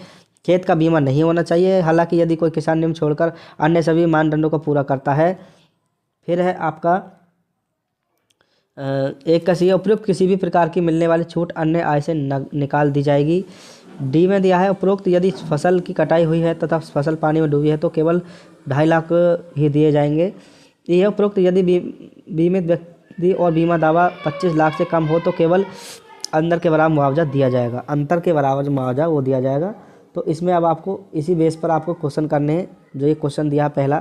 खेत का बीमा नहीं होना चाहिए, हालांकि यदि कोई किसान निम्न छोड़कर अन्य सभी मानदंडों को पूरा करता है। फिर है आपका एक कसी उपयुक्त किसी भी प्रकार की मिलने वाली छूट अन्य आय से निकाल दी जाएगी। डी में दिया है उपरोक्त यदि फसल की कटाई हुई है तथा फसल पानी में डूबी है तो केवल 2.5 लाख ही दिए जाएंगे। यह उपरोक्त यदि बीमित व्यक्ति और बीमा दावा 25 लाख से कम हो तो केवल अंतर के बराबर मुआवजा दिया जाएगा, अंतर के बराबर मुआवजा वो दिया जाएगा। तो इसमें अब आपको इसी बेस पर आपको क्वेश्चन करने हैं। जो ये क्वेश्चन दिया पहला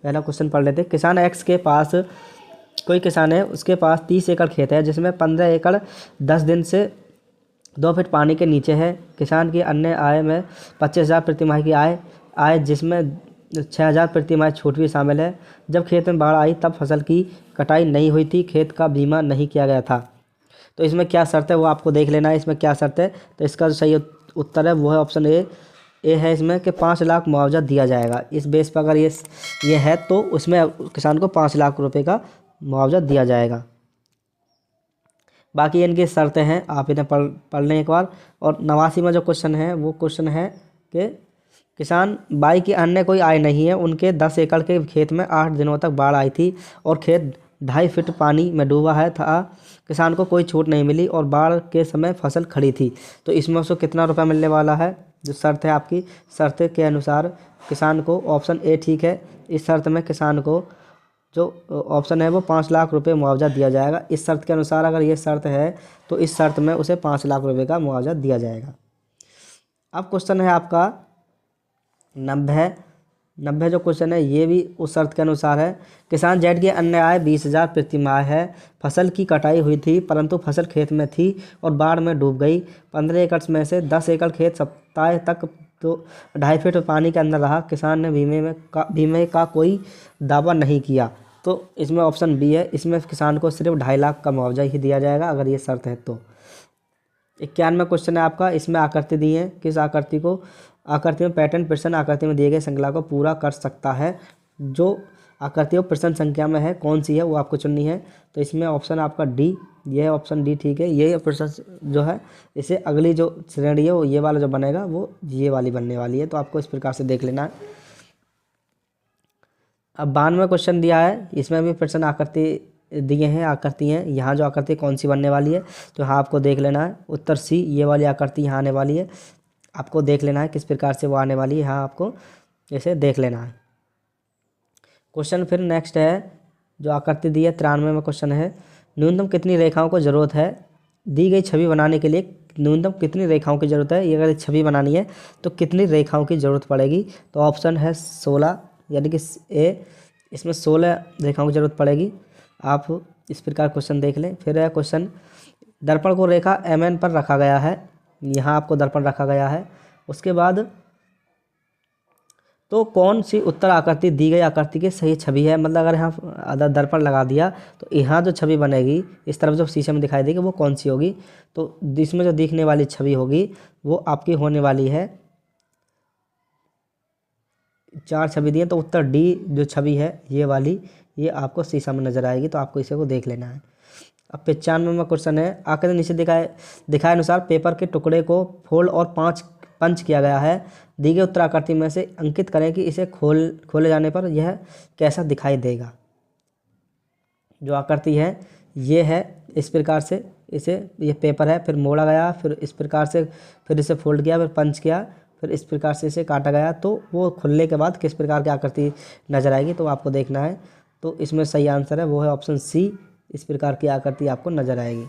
क्वेश्चन पढ़ लेते हैं। किसान एक्स के पास, कोई किसान है उसके पास 30 एकड़ खेत है जिसमें 15 एकड़ 10 दिन से 2 फीट पानी के नीचे है। किसान की अन्य आय में 25,000 प्रति माह की आय जिसमें 6,000 प्रति माह छूट भी शामिल है। जब खेत में बाढ़ आई तब फसल की कटाई नहीं हुई थी, खेत का बीमा नहीं किया गया था। तो इसमें क्या शर्त है वो आपको देख लेना है, इसमें क्या शर्त है। तो इसका जो सही उत्तर है वो है ऑप्शन ए है इसमें कि 5 लाख मुआवजा दिया जाएगा। इस बेस पर अगर ये है तो उसमें किसान को 5 लाख रुपए का मुआवजा दिया जाएगा। बाकी इनकी शर्तें हैं, आप इन्हें पढ़ लें एक बार। और 89वां जो क्वेश्चन है वो क्वेश्चन है कि किसान बाई की अन्य कोई आय नहीं है, उनके 10 एकड़ के खेत में 8 दिनों तक बाढ़ आई थी और खेत 2.5 फीट पानी में डूबा है था। किसान को कोई छूट नहीं मिली और बाढ़ के समय फसल खड़ी थी। तो इसमें उसको कितना रुपया मिलने वाला है? जो शर्त है आपकी, शर्त के अनुसार किसान को ऑप्शन ए ठीक है। इस शर्त में किसान को जो ऑप्शन है वो 5 लाख रुपए मुआवजा दिया जाएगा। इस शर्त के अनुसार अगर ये शर्त है तो इस शर्त में उसे 5 लाख रुपए का मुआवजा दिया जाएगा। अब क्वेश्चन है आपका 90 90 जो क्वेश्चन है ये भी उस शर्त के अनुसार है। किसान जेठ की अन्य आय 20,000 प्रति माह है। फसल की कटाई हुई थी परंतु फसल खेत में थी और बाढ़ में डूब गई। 15 एकड़ में से 10 एकड़ खेत सप्ताह तक तो 2.5 फीट पानी के अंदर रहा। किसान ने बीमे का कोई दावा नहीं किया। तो इसमें ऑप्शन बी है, इसमें किसान को सिर्फ 2.5 लाख का मुआवजा ही दिया जाएगा अगर ये शर्त है तो। 91 क्वेश्चन है आपका, इसमें आकृति दी है। किस आकृति में पैटर्न प्रश्न आकृति में दिए गए श्रृंखला को पूरा कर सकता है। जो आकृति और प्रश्न संख्या में है कौन सी है वो आपको चुननी है। तो इसमें ऑप्शन आपका डी, ये है ऑप्शन डी, ठीक है। ये प्रश्न जो है इसे अगली जो श्रेणी है वो ये वाला जो बनेगा वो ये वाली बनने वाली है। तो आपको इस प्रकार से देख लेना है। अब 92 क्वेश्चन दिया है, इसमें भी प्रश्न आकृति दिए हैं, आकृति हैं। यहाँ जो आकृति कौन सी बनने वाली है तो यहाँ आपको देख लेना है। उत्तर सी, ये वाली आकृति यहाँ आने वाली है। आपको देख लेना है किस प्रकार से वो आने वाली है, यहाँ आपको इसे देख लेना है। क्वेश्चन फिर नेक्स्ट है जो आकृति दी है, 93 में क्वेश्चन है। न्यूनतम कितनी रेखाओं को ज़रूरत है दी गई छवि बनाने के लिए? न्यूनतम कितनी रेखाओं की ज़रूरत है, ये अगर छवि बनानी है तो कितनी रेखाओं की ज़रूरत पड़ेगी? तो ऑप्शन है 16, यानी कि ए, इसमें 16 रेखाओं की ज़रूरत पड़ेगी। आप इस प्रकार क्वेश्चन देख लें। फिर है क्वेश्चन, दर्पण को रेखा MN पर रखा गया है। यहाँ आपको दर्पण रखा गया है। उसके बाद तो कौन सी उत्तर आकृति दी गई आकृति की सही छवि है? मतलब अगर यहाँ दर्पण लगा दिया तो यहाँ जो छवि बनेगी इस तरफ जो शीशे में दिखाई देगी वो कौन सी होगी? तो इसमें जो दिखने वाली छवि होगी वो आपकी होने वाली है, 4 छवि दी है तो उत्तर डी जो छवि है ये वाली, ये आपको शीशा में नजर आएगी। तो आपको इसे को देख लेना है। अब 95 में क्वेश्चन है, आकृति नीचे दिखाए अनुसार पेपर के टुकड़े को फोल्ड और पंच किया गया है। दी गई उत्तर आकृति में से अंकित करें कि इसे खोले जाने पर यह कैसा दिखाई देगा। जो आकृति है ये है इस प्रकार से, इसे ये पेपर है, फिर मोड़ा गया, फिर इस प्रकार से, फिर इसे फोल्ड किया, फिर पंच किया, फिर इस प्रकार से इसे काटा गया। तो वो खुलने के बाद किस प्रकार की आकृति नजर आएगी तो आपको देखना है। तो इसमें सही आंसर है वो है ऑप्शन सी, इस प्रकार की आकृति आपको नजर आएगी।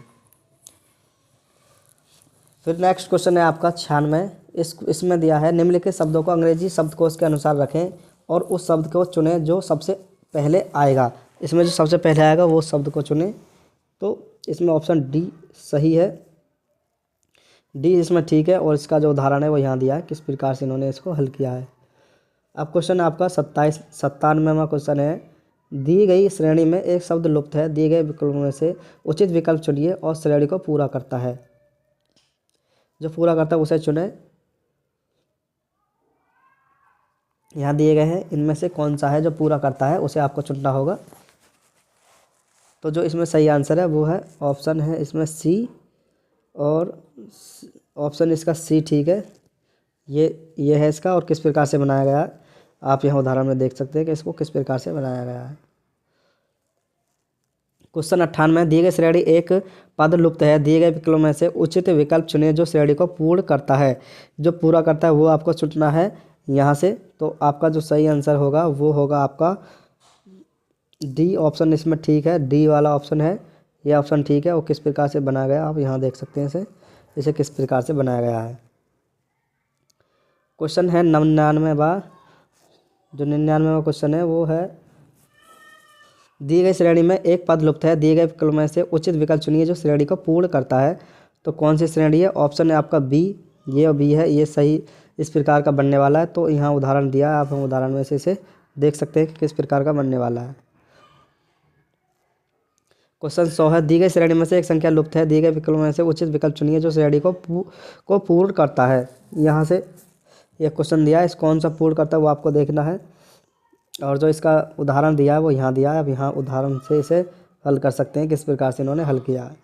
फिर नेक्स्ट क्वेश्चन है आपका 96। इसमें दिया है, निम्नलिखित शब्दों को अंग्रेजी शब्दकोश के अनुसार रखें और उस शब्द को चुनें जो सबसे पहले आएगा। इसमें जो सबसे पहले आएगा वो शब्द को चुनें। तो इसमें ऑप्शन डी सही है, डी इसमें ठीक है। और इसका जो उदाहरण है वो यहाँ दिया है, किस प्रकार से इन्होंने इसको हल किया है। अब क्वेश्चन आपका 97वां क्वेश्चन है, दी गई श्रेणी में एक शब्द लुप्त है, दिए गए विकल्पों में से उचित विकल्प चुनिए और श्रेणी को पूरा करता है। जो पूरा करता है उसे चुने। यहाँ दिए गए हैं, इनमें से कौन सा है जो पूरा करता है उसे आपको चुनना होगा। तो जो इसमें सही आंसर है वो है ऑप्शन है इसमें सी, और ऑप्शन इसका सी ठीक है। ये है इसका, और किस प्रकार से बनाया गया है आप यहाँ उदाहरण में देख सकते हैं कि इसको किस प्रकार से बनाया गया है। क्वेश्चन 98, दिए गए श्रेणी एक पद लुप्त है, दिए गए विकल्पों में से उचित विकल्प चुने जो श्रेणी को पूर्ण करता है। जो पूरा करता है वो आपको चुनना है यहाँ से। तो आपका जो सही आंसर होगा वो होगा आपका डी ऑप्शन, इसमें ठीक है, डी वाला ऑप्शन है, ये ऑप्शन ठीक है। और किस प्रकार से बनाया गया आप यहाँ देख सकते हैं इसे किस प्रकार से बनाया गया है। क्वेश्चन है 99वां, जो 99वां क्वेश्चन है वो है, दी गई श्रेणी में एक पद लुप्त है, दिए गए विकल्प में से उचित विकल्प चुनिए जो श्रेणी को पूर्ण करता है। तो कौन सी श्रेणी है? ऑप्शन है आपका बी, ये और बी है, ये सही इस प्रकार का बनने वाला है। तो यहाँ उदाहरण दिया है, आप हम उदाहरण में से इसे देख सकते हैं कि किस प्रकार का बनने वाला है। क्वेश्चन 100 है, दी गई श्रेणी में से एक संख्या लुप्त है, दिए गए विकल्प में से उचित विकल्प चुनिए जो श्रेणी को पूर्ण करता है। यहाँ से ये क्वेश्चन दिया है, इस कौन सा पूर्ण करता है वो आपको देखना है। और जो इसका उदाहरण दिया है वो यहाँ दिया है। अब यहाँ उदाहरण से इसे हल कर सकते हैं किस प्रकार से इन्होंने हल किया है।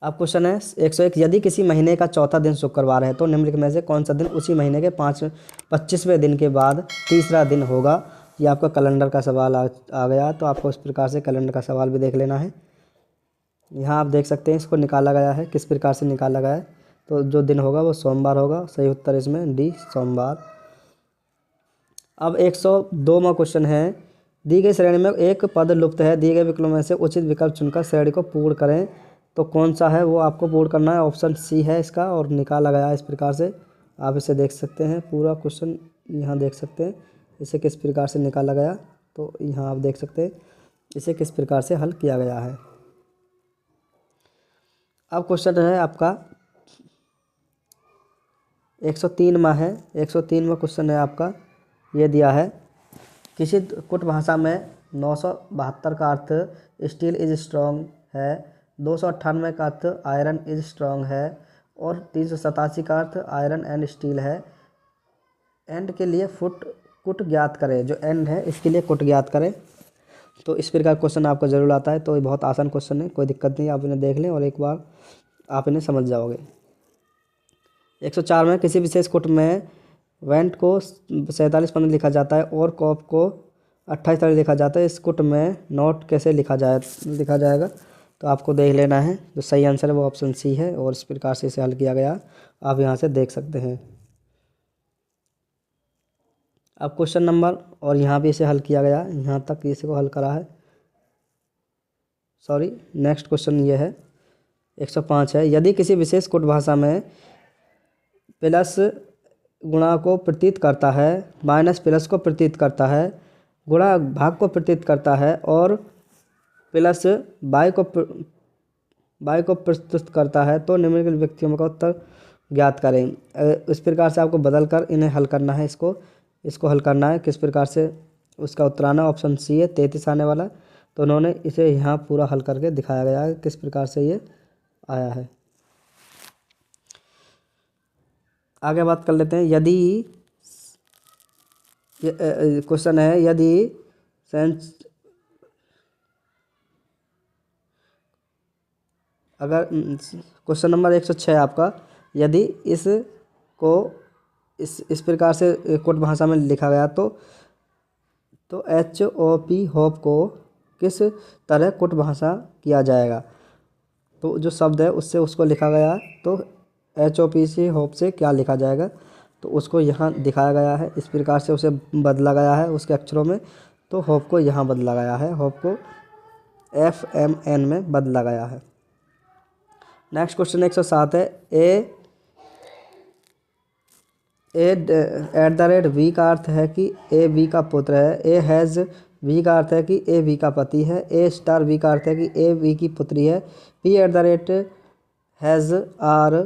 अब क्वेश्चन है 101, यदि किसी महीने का चौथा दिन शुक्रवार है तो निम्नलिखित में से कौन सा दिन उसी महीने के 25वें दिन के बाद तीसरा दिन होगा? ये आपका कैलेंडर का सवाल आ गया। तो आपको इस प्रकार से कैलेंडर का सवाल भी देख लेना है। यहाँ आप देख सकते हैं इसको निकाला गया है, किस प्रकार से निकाला गया है। तो जो दिन होगा वो सोमवार होगा। सही उत्तर इसमें डी सोमवार। अब 102वां क्वेश्चन है, दी गई श्रेणी में एक पद लुप्त है, दिए गए विकल्पों में से उचित विकल्प चुनकर श्रेणी को पूर्ण करें। तो कौन सा है वो आपको पूर्ण करना है। ऑप्शन सी है इसका, और निकाला गया है इस प्रकार से, आप इसे देख सकते हैं, पूरा क्वेश्चन यहाँ देख सकते हैं इसे किस प्रकार से निकाला गया। तो यहाँ आप देख सकते हैं इसे किस प्रकार से हल किया गया है। अब क्वेश्चन है आपका 103वां है। 103वां क्वेश्चन है आपका, ये दिया है किसी कुट भाषा में 972 का अर्थ स्टील इज स्ट्रॉन्ग है, 298 का अर्थ आयरन इज स्ट्रॉन्ग है और 387 का अर्थ आयरन एंड स्टील है। एंड के लिए कुट ज्ञात करें, जो एंड है इसके लिए कुट ज्ञात करें। तो इस प्रकार क्वेश्चन आपको ज़रूर आता है। तो ये बहुत आसान क्वेश्चन है, कोई दिक्कत नहीं, आप इन्हें देख लें और एक बार आप इन्हें समझ जाओगे। 104 में किसी विशेष कुट में वेंट को 47 पन्ने लिखा जाता है और कॉप को 28 तरह लिखा जाता है। इस कुट में नोट कैसे लिखा जाएगा। तो आपको देख लेना है, जो सही आंसर है वो ऑप्शन सी है और इस प्रकार से इसे हल किया गया, आप यहाँ से देख सकते हैं। अब क्वेश्चन नंबर, और यहाँ भी इसे हल किया गया, यहाँ तक इसे को हल करा है। सॉरी, नेक्स्ट क्वेश्चन ये है 105 है। यदि किसी विशेष कुट भाषा में प्लस गुणा को प्रतीत करता है, माइनस प्लस को प्रतीत करता है, गुणा भाग को प्रतीत करता है और प्लस बाई को प्रस्तुत करता है, तो निम्नलिखित व्यक्तियों का उत्तर ज्ञात करें। इस प्रकार से आपको बदल कर इन्हें हल करना है। इसको हल करना है किस प्रकार से, उसका उत्तर आना ऑप्शन सी है 33 आने वाला। तो उन्होंने इसे यहाँ पूरा हल करके दिखाया गया है किस प्रकार से ये आया है। आगे बात कर लेते हैं। यदि क्वेश्चन है, यदि अगर क्वेश्चन नंबर 106 आपका, यदि इस प्रकार से कुट भाषा में लिखा गया तो HOP होप को किस तरह कुट भाषा किया जाएगा। तो जो शब्द है उससे उसको लिखा गया, तो HOP से होप से क्या लिखा जाएगा, तो उसको यहाँ दिखाया गया है। इस प्रकार से उसे बदला गया है उसके अक्षरों में। तो होप को यहाँ बदला गया है, होप को FMN में बदला गया है। नेक्स्ट क्वेश्चन 107 है। @V का अर्थ है कि A B का पुत्र है। A हैज़ V का अर्थ है कि A B का पति है। A*V का अर्थ है कि A B की पुत्री है। P has R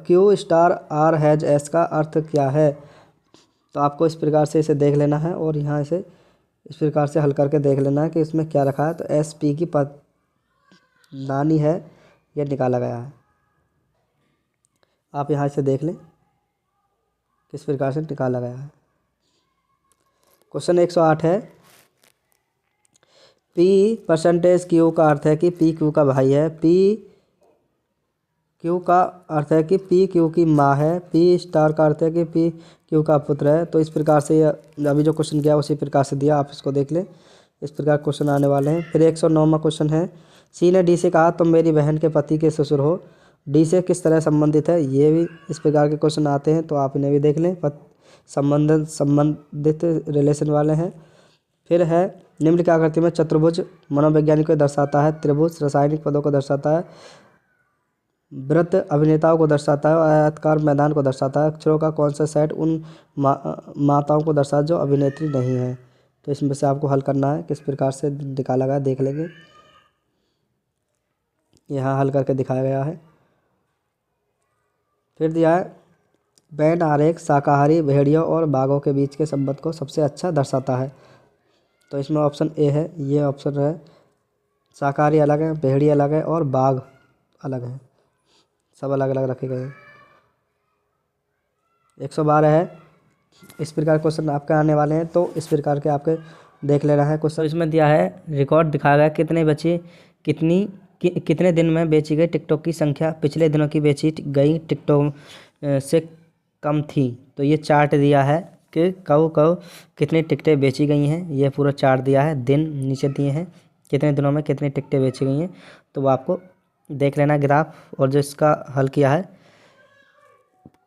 Q*R has S का अर्थ क्या है। तो आपको इस प्रकार से इसे देख लेना है और यहाँ इसे इस प्रकार से हल करके देख लेना है कि इसमें क्या रखा है। तो SP की नानी है, यह निकाला गया है। आप यहाँ से देख लें किस प्रकार से निकाला गया है। क्वेश्चन 108 है। P%Q का अर्थ है कि P Q का भाई है। Q का अर्थ है कि P Q की माँ है। P* का अर्थ है कि P Q का पुत्र है। तो इस प्रकार से अभी जो क्वेश्चन किया उसी प्रकार से दिया, आप इसको देख लें। इस प्रकार क्वेश्चन आने वाले हैं। फिर 109वां क्वेश्चन है। C ने D से कहा तुम मेरी बहन के पति के ससुर हो। D से किस तरह संबंधित है। ये भी इस प्रकार के क्वेश्चन आते हैं, तो आप इन्हें भी देख लें, संबंधित रिलेशन वाले हैं। फिर है निम्न की आकृति में चतुर्भुज मनोवैज्ञानिक को दर्शाता है, त्रिभुज रासायनिक पदों को दर्शाता है, वृत्त अभिनेताओं को दर्शाता है और आयताकार मैदान को दर्शाता है। अक्षरों का कौन सा सेट उन माताओं को दर्शाता जो अभिनेत्री नहीं है। तो इसमें से आपको हल करना है, किस प्रकार से निकाला गया देख लेंगे। यहाँ हल करके दिखाया गया है। फिर दिया है वेन आरेख शाकाहारी भेड़ियों और बाघों के बीच के संबंध को सबसे अच्छा दर्शाता है। तो इसमें ऑप्शन ए है, ये ऑप्शन है। शाकाहारी अलग है, भेड़िया अलग है और बाघ अलग है, सब अलग अलग रखे गए हैं। 112 है। इस प्रकार क्वेश्चन आपके आने वाले हैं, तो इस प्रकार के आपके देख लेना है क्वेश्चन। इसमें दिया है रिकॉर्ड दिखाया गया कितने दिन में बेची गई टिकटॉक की संख्या पिछले दिनों की बेची गई टिकटॉक से कम थी। तो ये चार्ट दिया है कि कब कितनी टिकटें बेची गई हैं, ये पूरा चार्ट दिया है। दिन नीचे दिए हैं कितने दिनों में कितनी टिकटें बेची गई हैं, तो वो आपको देख लेना ग्राफ। और जो इसका हल किया है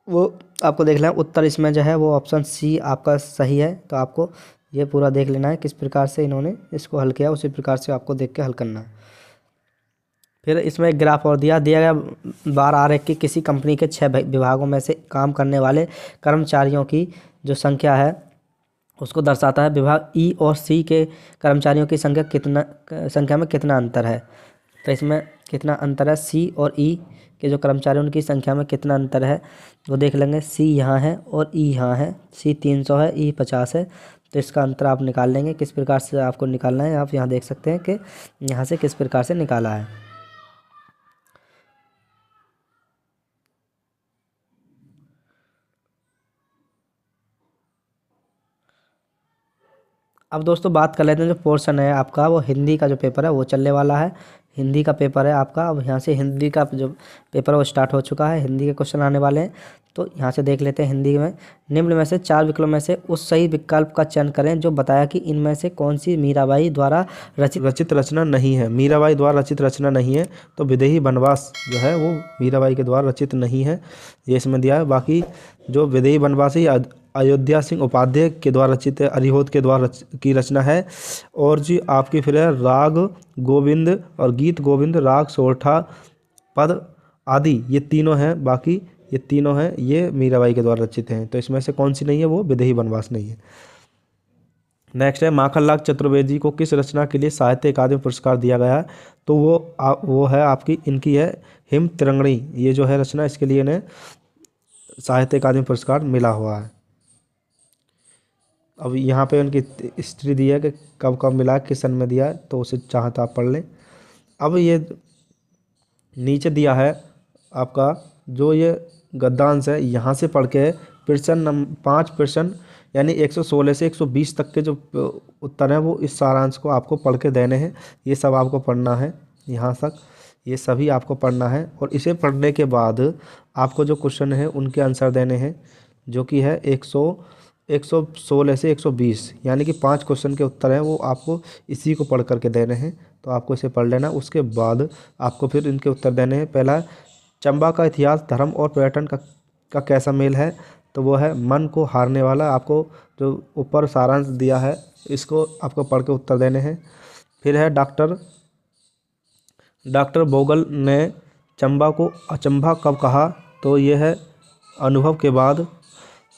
वो आपको देख लेना। उत्तर इसमें जो है वो ऑप्शन सी आपका सही है। तो आपको ये पूरा देख लेना है किस प्रकार से इन्होंने इसको हल किया, उसी प्रकार से आपको देख के हल करना है। फिर इसमें एक ग्राफ और दिया गया बार आ रहा है कि किसी कंपनी के 6 विभागों में से काम करने वाले कर्मचारियों की जो संख्या है उसको दर्शाता है। विभाग ई और सी के कर्मचारियों की संख्या में कितना अंतर है। तो इसमें कितना अंतर है, सी और ई के जो कर्मचारी उनकी संख्या में कितना अंतर है वो देख लेंगे। सी यहाँ है और ई यहाँ है। सी 300 है, ई 50 है। तो इसका अंतर आप निकाल लेंगे। किस प्रकार से आपको निकालना है आप यहाँ देख सकते हैं कि यहाँ से किस प्रकार से निकाला है। अब दोस्तों बात कर लेते हैं जो पोर्शन है आपका, वो हिंदी का जो पेपर है वो चलने वाला है। हिंदी का पेपर है आपका। अब यहाँ से हिंदी का जो पेपर है वो स्टार्ट हो चुका है। हिंदी के क्वेश्चन आने वाले हैं। तो यहाँ से देख लेते हैं हिंदी में। निम्न में से 4 विकल्पों में से उस सही विकल्प का चयन करें जो बताया कि इनमें से कौन सी मीराबाई द्वारा रचित रचना नहीं है। मीराबाई द्वारा रचित रचना नहीं है तो विदेही वनवास जो है वो मीराबाई के द्वारा रचित नहीं है, ये इसमें दिया है। बाकी जो विदेही वनवासी अयोध्या सिंह उपाध्याय के द्वारा रचित है, अरिहोत के द्वारा की रचना है। और जी आपकी फिर है राग गोविंद और गीत गोविंद, राग सोरठा, पद आदि, ये तीनों हैं। बाकी ये तीनों हैं ये मीराबाई के द्वारा रचित हैं। तो इसमें से कौन सी नहीं है, वो विदेही वनवास नहीं है। नेक्स्ट है माखनलाल चतुर्वेदी को किस रचना के लिए साहित्य अकादमी पुरस्कार दिया गया है। तो वो है आपकी इनकी है हिम तिरंगणी, ये जो है रचना इसके लिए इन्हें साहित्य अकादमी पुरस्कार मिला हुआ है। अब यहाँ पे उनकी हिस्ट्री दी है कि कब कब मिला, किस सन में दिया है, तो उसे चाहे तो आप पढ़ लें। अब ये नीचे दिया है आपका जो ये गद्यांश है, यहाँ से पढ़ के प्रश्न 5 प्रश्न यानी 116 से 120 तक के जो उत्तर हैं वो इस सारांश को आपको पढ़ के देने हैं। ये सब आपको पढ़ना है, यहाँ तक ये सभी आपको पढ़ना है। और इसे पढ़ने के बाद आपको जो क्वेश्चन है उनके आंसर देने हैं, जो कि है 116 से 120 यानी कि 5 क्वेश्चन के उत्तर हैं वो आपको इसी को पढ़ करके देने हैं। तो आपको इसे पढ़ लेना। उसके बाद आपको फिर इनके उत्तर देने हैं। पहला, चंबा का इतिहास धर्म और पर्यटन का कैसा मेल है। तो वो है मन को हारने वाला। आपको जो ऊपर सारांश दिया है इसको आपको पढ़ के उत्तर देने हैं। फिर है डॉक्टर बोगल ने चंबा को अचंभा कब कहा। तो ये है अनुभव के बाद।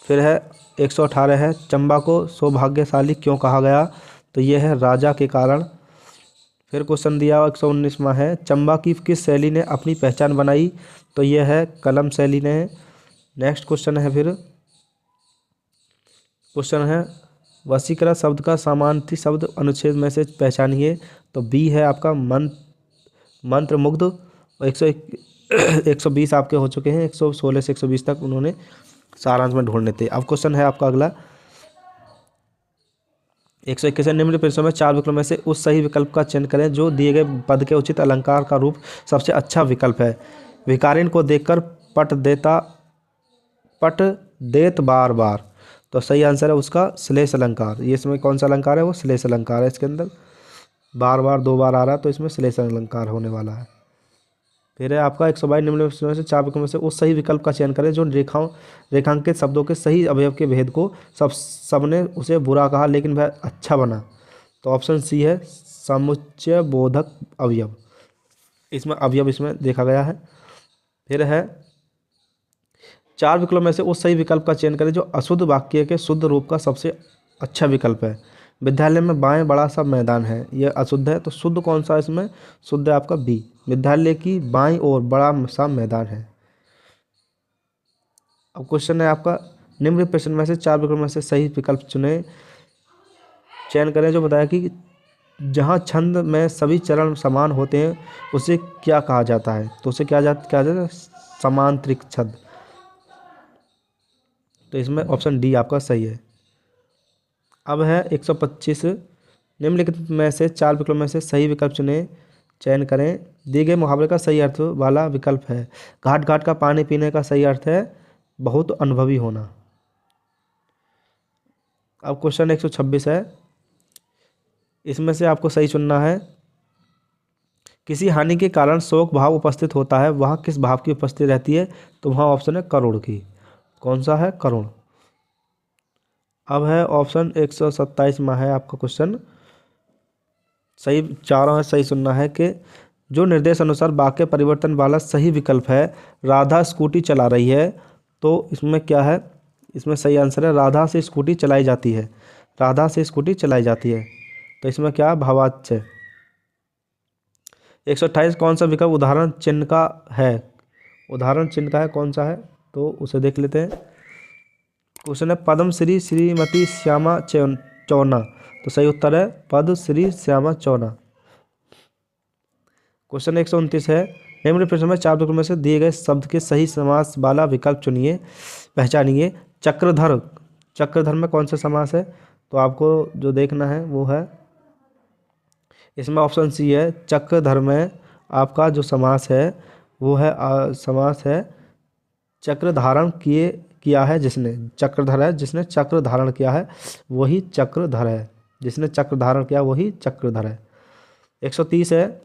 फिर है 118 है चंबा को सौभाग्यशाली क्यों कहा गया। तो ये है राजा के कारण। फिर क्वेश्चन दिया 119वां है चंबा की किस शैली ने अपनी पहचान बनाई। तो ये है कलम शैली ने। नेक्स्ट क्वेश्चन है फिर क्वेश्चन है वशीकरण शब्द का समानार्थी शब्द अनुच्छेद में से पहचानिए। तो बी है आपका मंत्रमुग्ध। 120 आपके हो चुके हैं, 116 से 120 तक उन्होंने सारांश में ढूंढने थे। अब क्वेश्चन है आपका अगला 121 निम्न प्रश्नों में 4 विकल्प में से उस सही विकल्प का चयन करें जो दिए गए पद के उचित अलंकार का रूप सबसे अच्छा विकल्प है। भिखारिन को देखकर पट देत बार बार। तो सही आंसर है उसका श्लेष अलंकार। ये इसमें कौन सा अलंकार है, वो श्लेष अलंकार है। इसके अंदर बार बार 2 बार आ रहा है तो इसमें श्लेष अलंकार होने वाला है। फिर है आपका 122 निम्न में से 4 विकल्प में से उस सही विकल्प का चयन करें जो रेखांकित शब्दों के सही अवयव के भेद को सबने उसे बुरा कहा लेकिन वह अच्छा बना। तो ऑप्शन सी है समुच्चय बोधक अवयव। इसमें अवयव इसमें देखा गया है। फिर है 4 विकल्प में से उस सही विकल्प का चयन करें जो अशुद्ध वाक्य के शुद्ध रूप का सबसे अच्छा विकल्प है। विद्यालय में बाएं बड़ा सा मैदान है, यह अशुद्ध है। तो शुद्ध कौन सा इसमें, शुद्ध है आपका बी, विद्यालय की बाईं ओर बड़ा सा मैदान है। अब क्वेश्चन है आपका निम्न प्रश्न में से 4 विकल्प में से सही विकल्प चयन करें जो बताया कि जहाँ छंद में सभी चरण समान होते हैं उसे क्या कहा जाता है। तो उसे क्या जाता है, समांतरिक छंद। तो इसमें ऑप्शन डी आपका सही है। अब है 125 निम्नलिखित में से 4 विकल्प में से सही विकल्प चयन करें। दिए गए मुहावरे का सही अर्थ वाला विकल्प है घाट घाट का पानी पीने का सही अर्थ है बहुत अनुभवी होना। अब क्वेश्चन 126 है, इसमें से आपको सही चुनना है। किसी हानि के कारण शोक भाव उपस्थित होता है, वहाँ किस भाव की उपस्थिति रहती है। तो वहाँ ऑप्शन है करुण की। कौन सा है, करुण। अब है ऑप्शन 127 में है आपका क्वेश्चन सही, चारों है सही सुनना है कि जो निर्देश अनुसार वाक्य परिवर्तन वाला सही विकल्प है राधा स्कूटी चला रही है, तो इसमें क्या है, इसमें सही आंसर है राधा से स्कूटी चलाई जाती है, राधा से स्कूटी चलाई जाती है। तो इसमें क्या है, भावाच्य। 128 कौन सा विकल्प उदाहरण चिन्ह का है, उदाहरण चिन्ह का है कौन सा है, तो उसे देख लेते हैं। क्वेश्चन है पद्म श्री श्रीमती श्यामा चौना, तो सही उत्तर है पद्म श्री श्यामा चौना। क्वेश्चन 129 है निम्न प्रश्न में चार विकल्पों में से दिए गए शब्द के सही समास वाला विकल्प चुनिए, पहचानिए। चक्रधर, चक्रधर में कौन सा समास है, तो आपको जो देखना है वो है, इसमें ऑप्शन सी है चक्रधर में आपका जो समास है वो है समास है चक्र धारण किया है जिसने, चक्रधर है जिसने चक्र धारण किया है वही चक्रधर है, जिसने चक्र धारण किया वही चक्रधर है। 130 है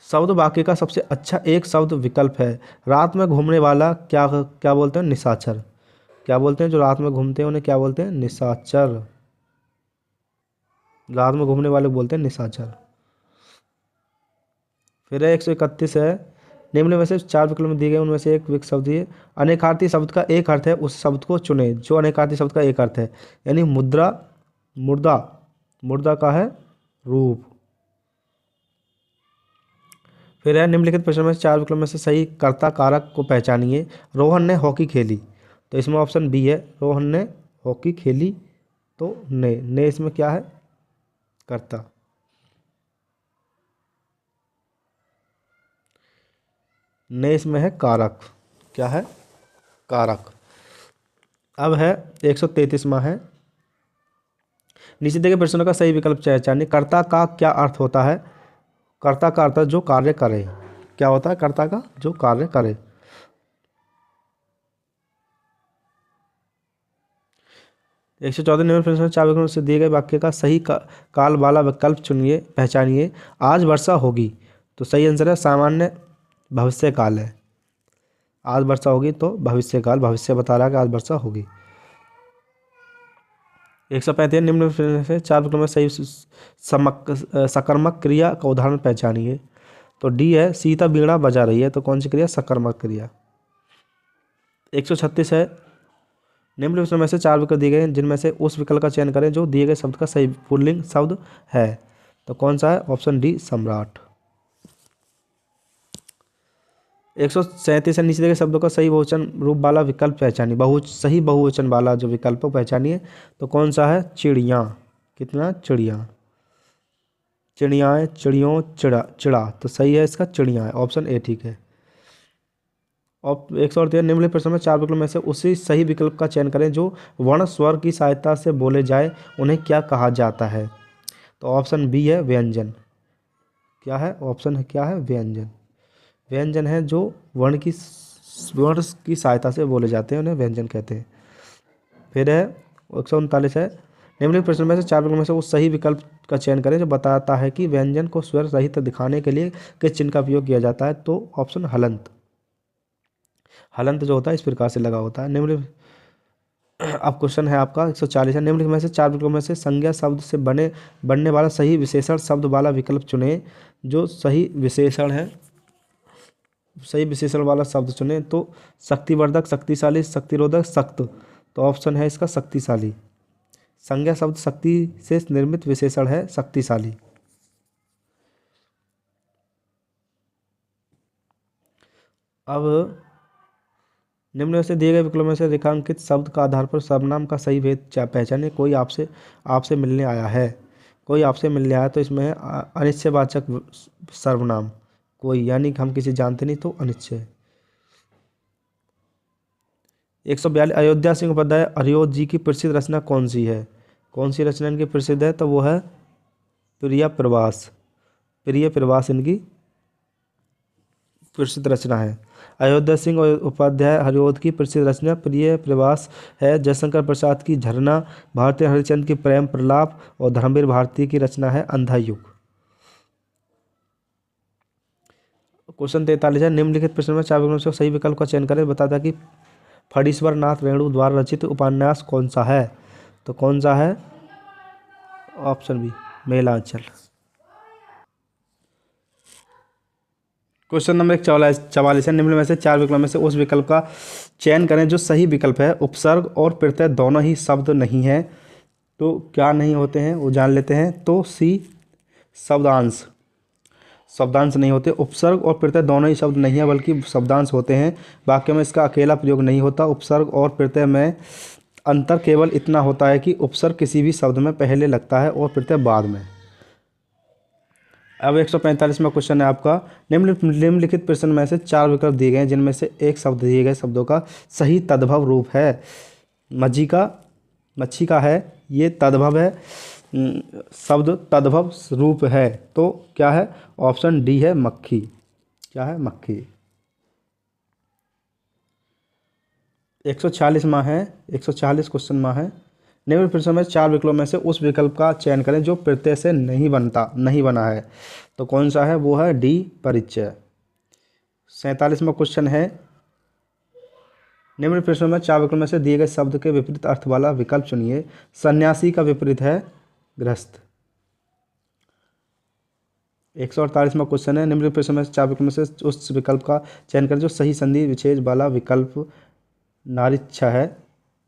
शब्द वाक्य का सबसे अच्छा एक शब्द विकल्प है। रात में घूमने वाला क्या क्या बोलते हैं, निशाचर। क्या बोलते हैं, जो रात में घूमते हैं उन्हें क्या बोलते हैं, निशाचर। रात में घूमने वाले बोलते हैं निशाचर। फिर 131 है निम्न में से चार विकल्प में दिए गए उनमें से एक शब्द दिए, अनेकार्थी शब्द का एक अर्थ है उस शब्द को चुने जो अनेकार्थी शब्द का एक अर्थ है, यानी मुद्रा, मुर्दा, मुर्दा का है रूप। फिर है निम्नलिखित प्रश्न में चार विकल्प में से सही कर्ता कारक को पहचानिए। रोहन ने हॉकी खेली, तो इसमें ऑप्शन बी है रोहन ने हॉकी खेली, तो ने इसमें क्या है, कर्ता। ने इसमें है कारक, क्या है, कारक। अब है 133वां है नीचे दिए गए प्रश्नों का सही विकल्प पहचानिए। कर्ता का क्या अर्थ होता है, कर्ता का अर्थ जो कार्य करे, क्या होता है कर्ता का, जो कार्य करे। 114 निम्न प्रश्न में चार विकल्पों से दिए गए वाक्य का सही काल वाला विकल्प चुनिए, पहचानिए। आज वर्षा होगी, तो सही आंसर है सामान्य भविष्य काल है। आज वर्षा होगी तो भविष्य काल, भविष्य बता रहा है कि आज वर्षा होगी। 135 निम्न से चार विकल्पों में सही सकर्मक क्रिया का उदाहरण पहचानिए, तो डी है सीता वीणा बजा रही है, तो कौन सी क्रिया, सकर्मक क्रिया। 136 है निम्न प्रश्नों में से चार विकल्प दिए गए हैं जिनमें से उस विकल्प का चयन करें जो दिए गए शब्द का सही पुल्लिंग शब्द है, तो कौन सा है, ऑप्शन डी सम्राट। 137 है नीचे दिए गए शब्दों का सही बहुवचन रूप वाला विकल्प पहचानिए, सही बहुवचन वाला जो विकल्प पहचानिए, तो कौन सा है, चिड़िया। कितना, चिड़िया, चिड़ियाएँ, चिड़ियों, चिड़ा, चिड़ा, तो सही है इसका चिड़िया है, ऑप्शन ए ठीक है। और 138 निम्नलिखित प्रश्न में चार विकल्प में से उसी सही विकल्प का चयन करें जो वर्ण स्वर की सहायता से बोले जाए उन्हें क्या कहा जाता है, तो ऑप्शन बी है व्यंजन। क्या है, ऑप्शन है क्या है, व्यंजन। व्यंजन है जो वर्ण की सहायता से बोले जाते हैं उन्हें व्यंजन कहते हैं। फिर है 139 है निम्नलिखित प्रश्न में से चार विकल्प में से उस सही विकल्प का चयन करें जो बताता है कि व्यंजन को स्वर सहित दिखाने के लिए किस चिन्ह का उपयोग किया जाता है, तो ऑप्शन हलंत। हलंत जो होता है इस प्रकार से लगा होता है। निम्न अब क्वेश्चन है आपका 140 है निम्नलिखित में से चार विकल्पों में से संज्ञा शब्द से बनने वाला सही विशेषण शब्द वाला विकल्प चुने जो सही विशेषण है, सही विशेषण वाला शब्द चुने, तो शक्तिवर्धक, शक्तिशाली, शक्तिरोधक, सख्त, तो ऑप्शन है इसका शक्तिशाली। संज्ञा शब्द शक्ति से निर्मित विशेषण है शक्तिशाली। अब निम्न में से दिए गए विकल्पों में से रेखांकित शब्द का आधार पर सर्वनाम का सही भेद पहचाने। कोई आपसे मिलने आया है, कोई आपसे मिलने आया, तो इसमें है अनिश्चयवाचक सर्वनाम कोई, यानी कि हम किसी जानते नहीं तो अनिश्चय। 142 अयोध्या सिंह उपाध्याय हरिओत जी की प्रसिद्ध रचना कौन सी है, कौन सी रचना इनकी प्रसिद्ध है, तो वो है प्रिय प्रवास। प्रिय प्रवास इनकी प्रसिद्ध रचना है। अयोध्या सिंह उपाध्याय हरिओत की प्रसिद्ध रचना प्रिय प्रवास है। जयशंकर प्रसाद की झरना, भारती हरिश्चंद्र की प्रेम प्रलाप और धर्मवीर भारती की रचना है अंधा युग। क्वेश्चन 43 है निम्नलिखित प्रश्न में चार विकल्पों से सही विकल्प का चयन करें, बताता कि फणीश्वर नाथ रेणु द्वारा रचित उपन्यास कौन सा है, तो कौन सा है, ऑप्शन बी मेलांचल।
क्वेश्चन नंबर 44 है, निम्न में से 4 विकल्पों में से उस विकल्प का चयन करें जो सही विकल्प है। उपसर्ग और प्रत्यय दोनों ही शब्द नहीं है, तो क्या नहीं होते हैं वो जान लेते हैं। तो सी शब्दांश, शब्दांश नहीं होते। उपसर्ग और प्रत्यय दोनों ही शब्द नहीं है बल्कि शब्दांश होते हैं। वाक्य में इसका अकेला प्रयोग नहीं होता। उपसर्ग और प्रत्यय में अंतर केवल इतना होता है कि उपसर्ग किसी भी शब्द में पहले लगता है और प्रत्यय बाद में। अब 145वां क्वेश्चन है आपका, निम्नलिखित प्रश्न में से 4 विकल्प दिए गए हैं जिनमें से एक शब्द दिए गए शब्दों का सही तद्भव रूप है। मच्छी का है, ये तद्भव है, शब्द तद्भव रूप है, तो क्या है? ऑप्शन डी है मक्खी। क्या है? मक्खी। 146वां है, 140 क्वेश्चन में है, निम्न प्रश्न में 4 विकल्पों में से उस विकल्प का चयन करें जो प्रत्यय से नहीं बना है। तो कौन सा है? वो है डी परिचय। 47वां क्वेश्चन है, निम्न प्रश्न में 4 विकल्पों में से दिए गए शब्द के विपरीत अर्थ वाला विकल्प चुनिए। सन्यासी का विपरीत है गृहस्थ। 148वां क्वेश्चन है, निम्न प्रश्न में 4 विकल्पों में से उस विकल्प का चयन करें जो सही संधि विच्छेद वाला विकल्प नारीच्छा है।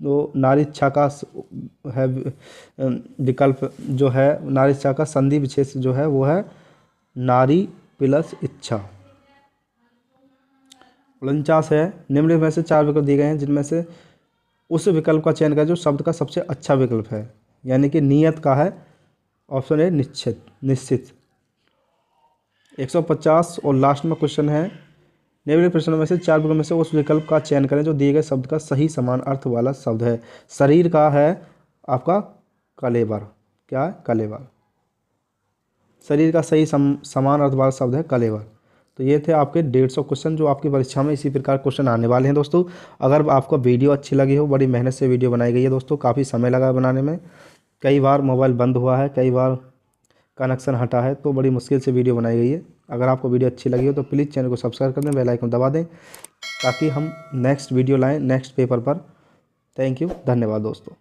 वो नारीच्छा का है विकल्प जो है, नारीच्छा का संधि विच्छेद जो है वो है नारी प्लस इच्छा। 49 है, निम्न में से 4 विकल्प दिए गए हैं जिनमें से उस विकल्प का चयन करें जो शब्द का सबसे अच्छा विकल्प है। यानी कि नियत का है, ऑप्शन ए निश्चित। 150 और लास्ट में क्वेश्चन है, निम्न प्रश्नों में से 4 विकल्प में से उस विकल्प का चयन करें जो दिए गए शब्द का सही समान अर्थ वाला शब्द है। शरीर का है आपका कलेवर। क्या है? कलेवर। शरीर का सही समान अर्थ वाला शब्द है कलेवर। तो ये थे आपके 150 क्वेश्चन जो आपकी परीक्षा में इसी प्रकार क्वेश्चन आने वाले हैं दोस्तों। अगर आपको वीडियो अच्छी लगी हो, बड़ी मेहनत से वीडियो बनाई गई है दोस्तों, काफ़ी समय लगा बनाने में, कई बार मोबाइल बंद हुआ है, कई बार कनेक्शन हटा है, तो बड़ी मुश्किल से वीडियो बनाई गई है। अगर आपको वीडियो अच्छी लगी हो तो प्लीज़ चैनल को सब्सक्राइब कर दें, बेल आइकन दबा दें ताकि हम नेक्स्ट वीडियो लाएं नेक्स्ट पेपर पर। थैंक यू, धन्यवाद दोस्तों।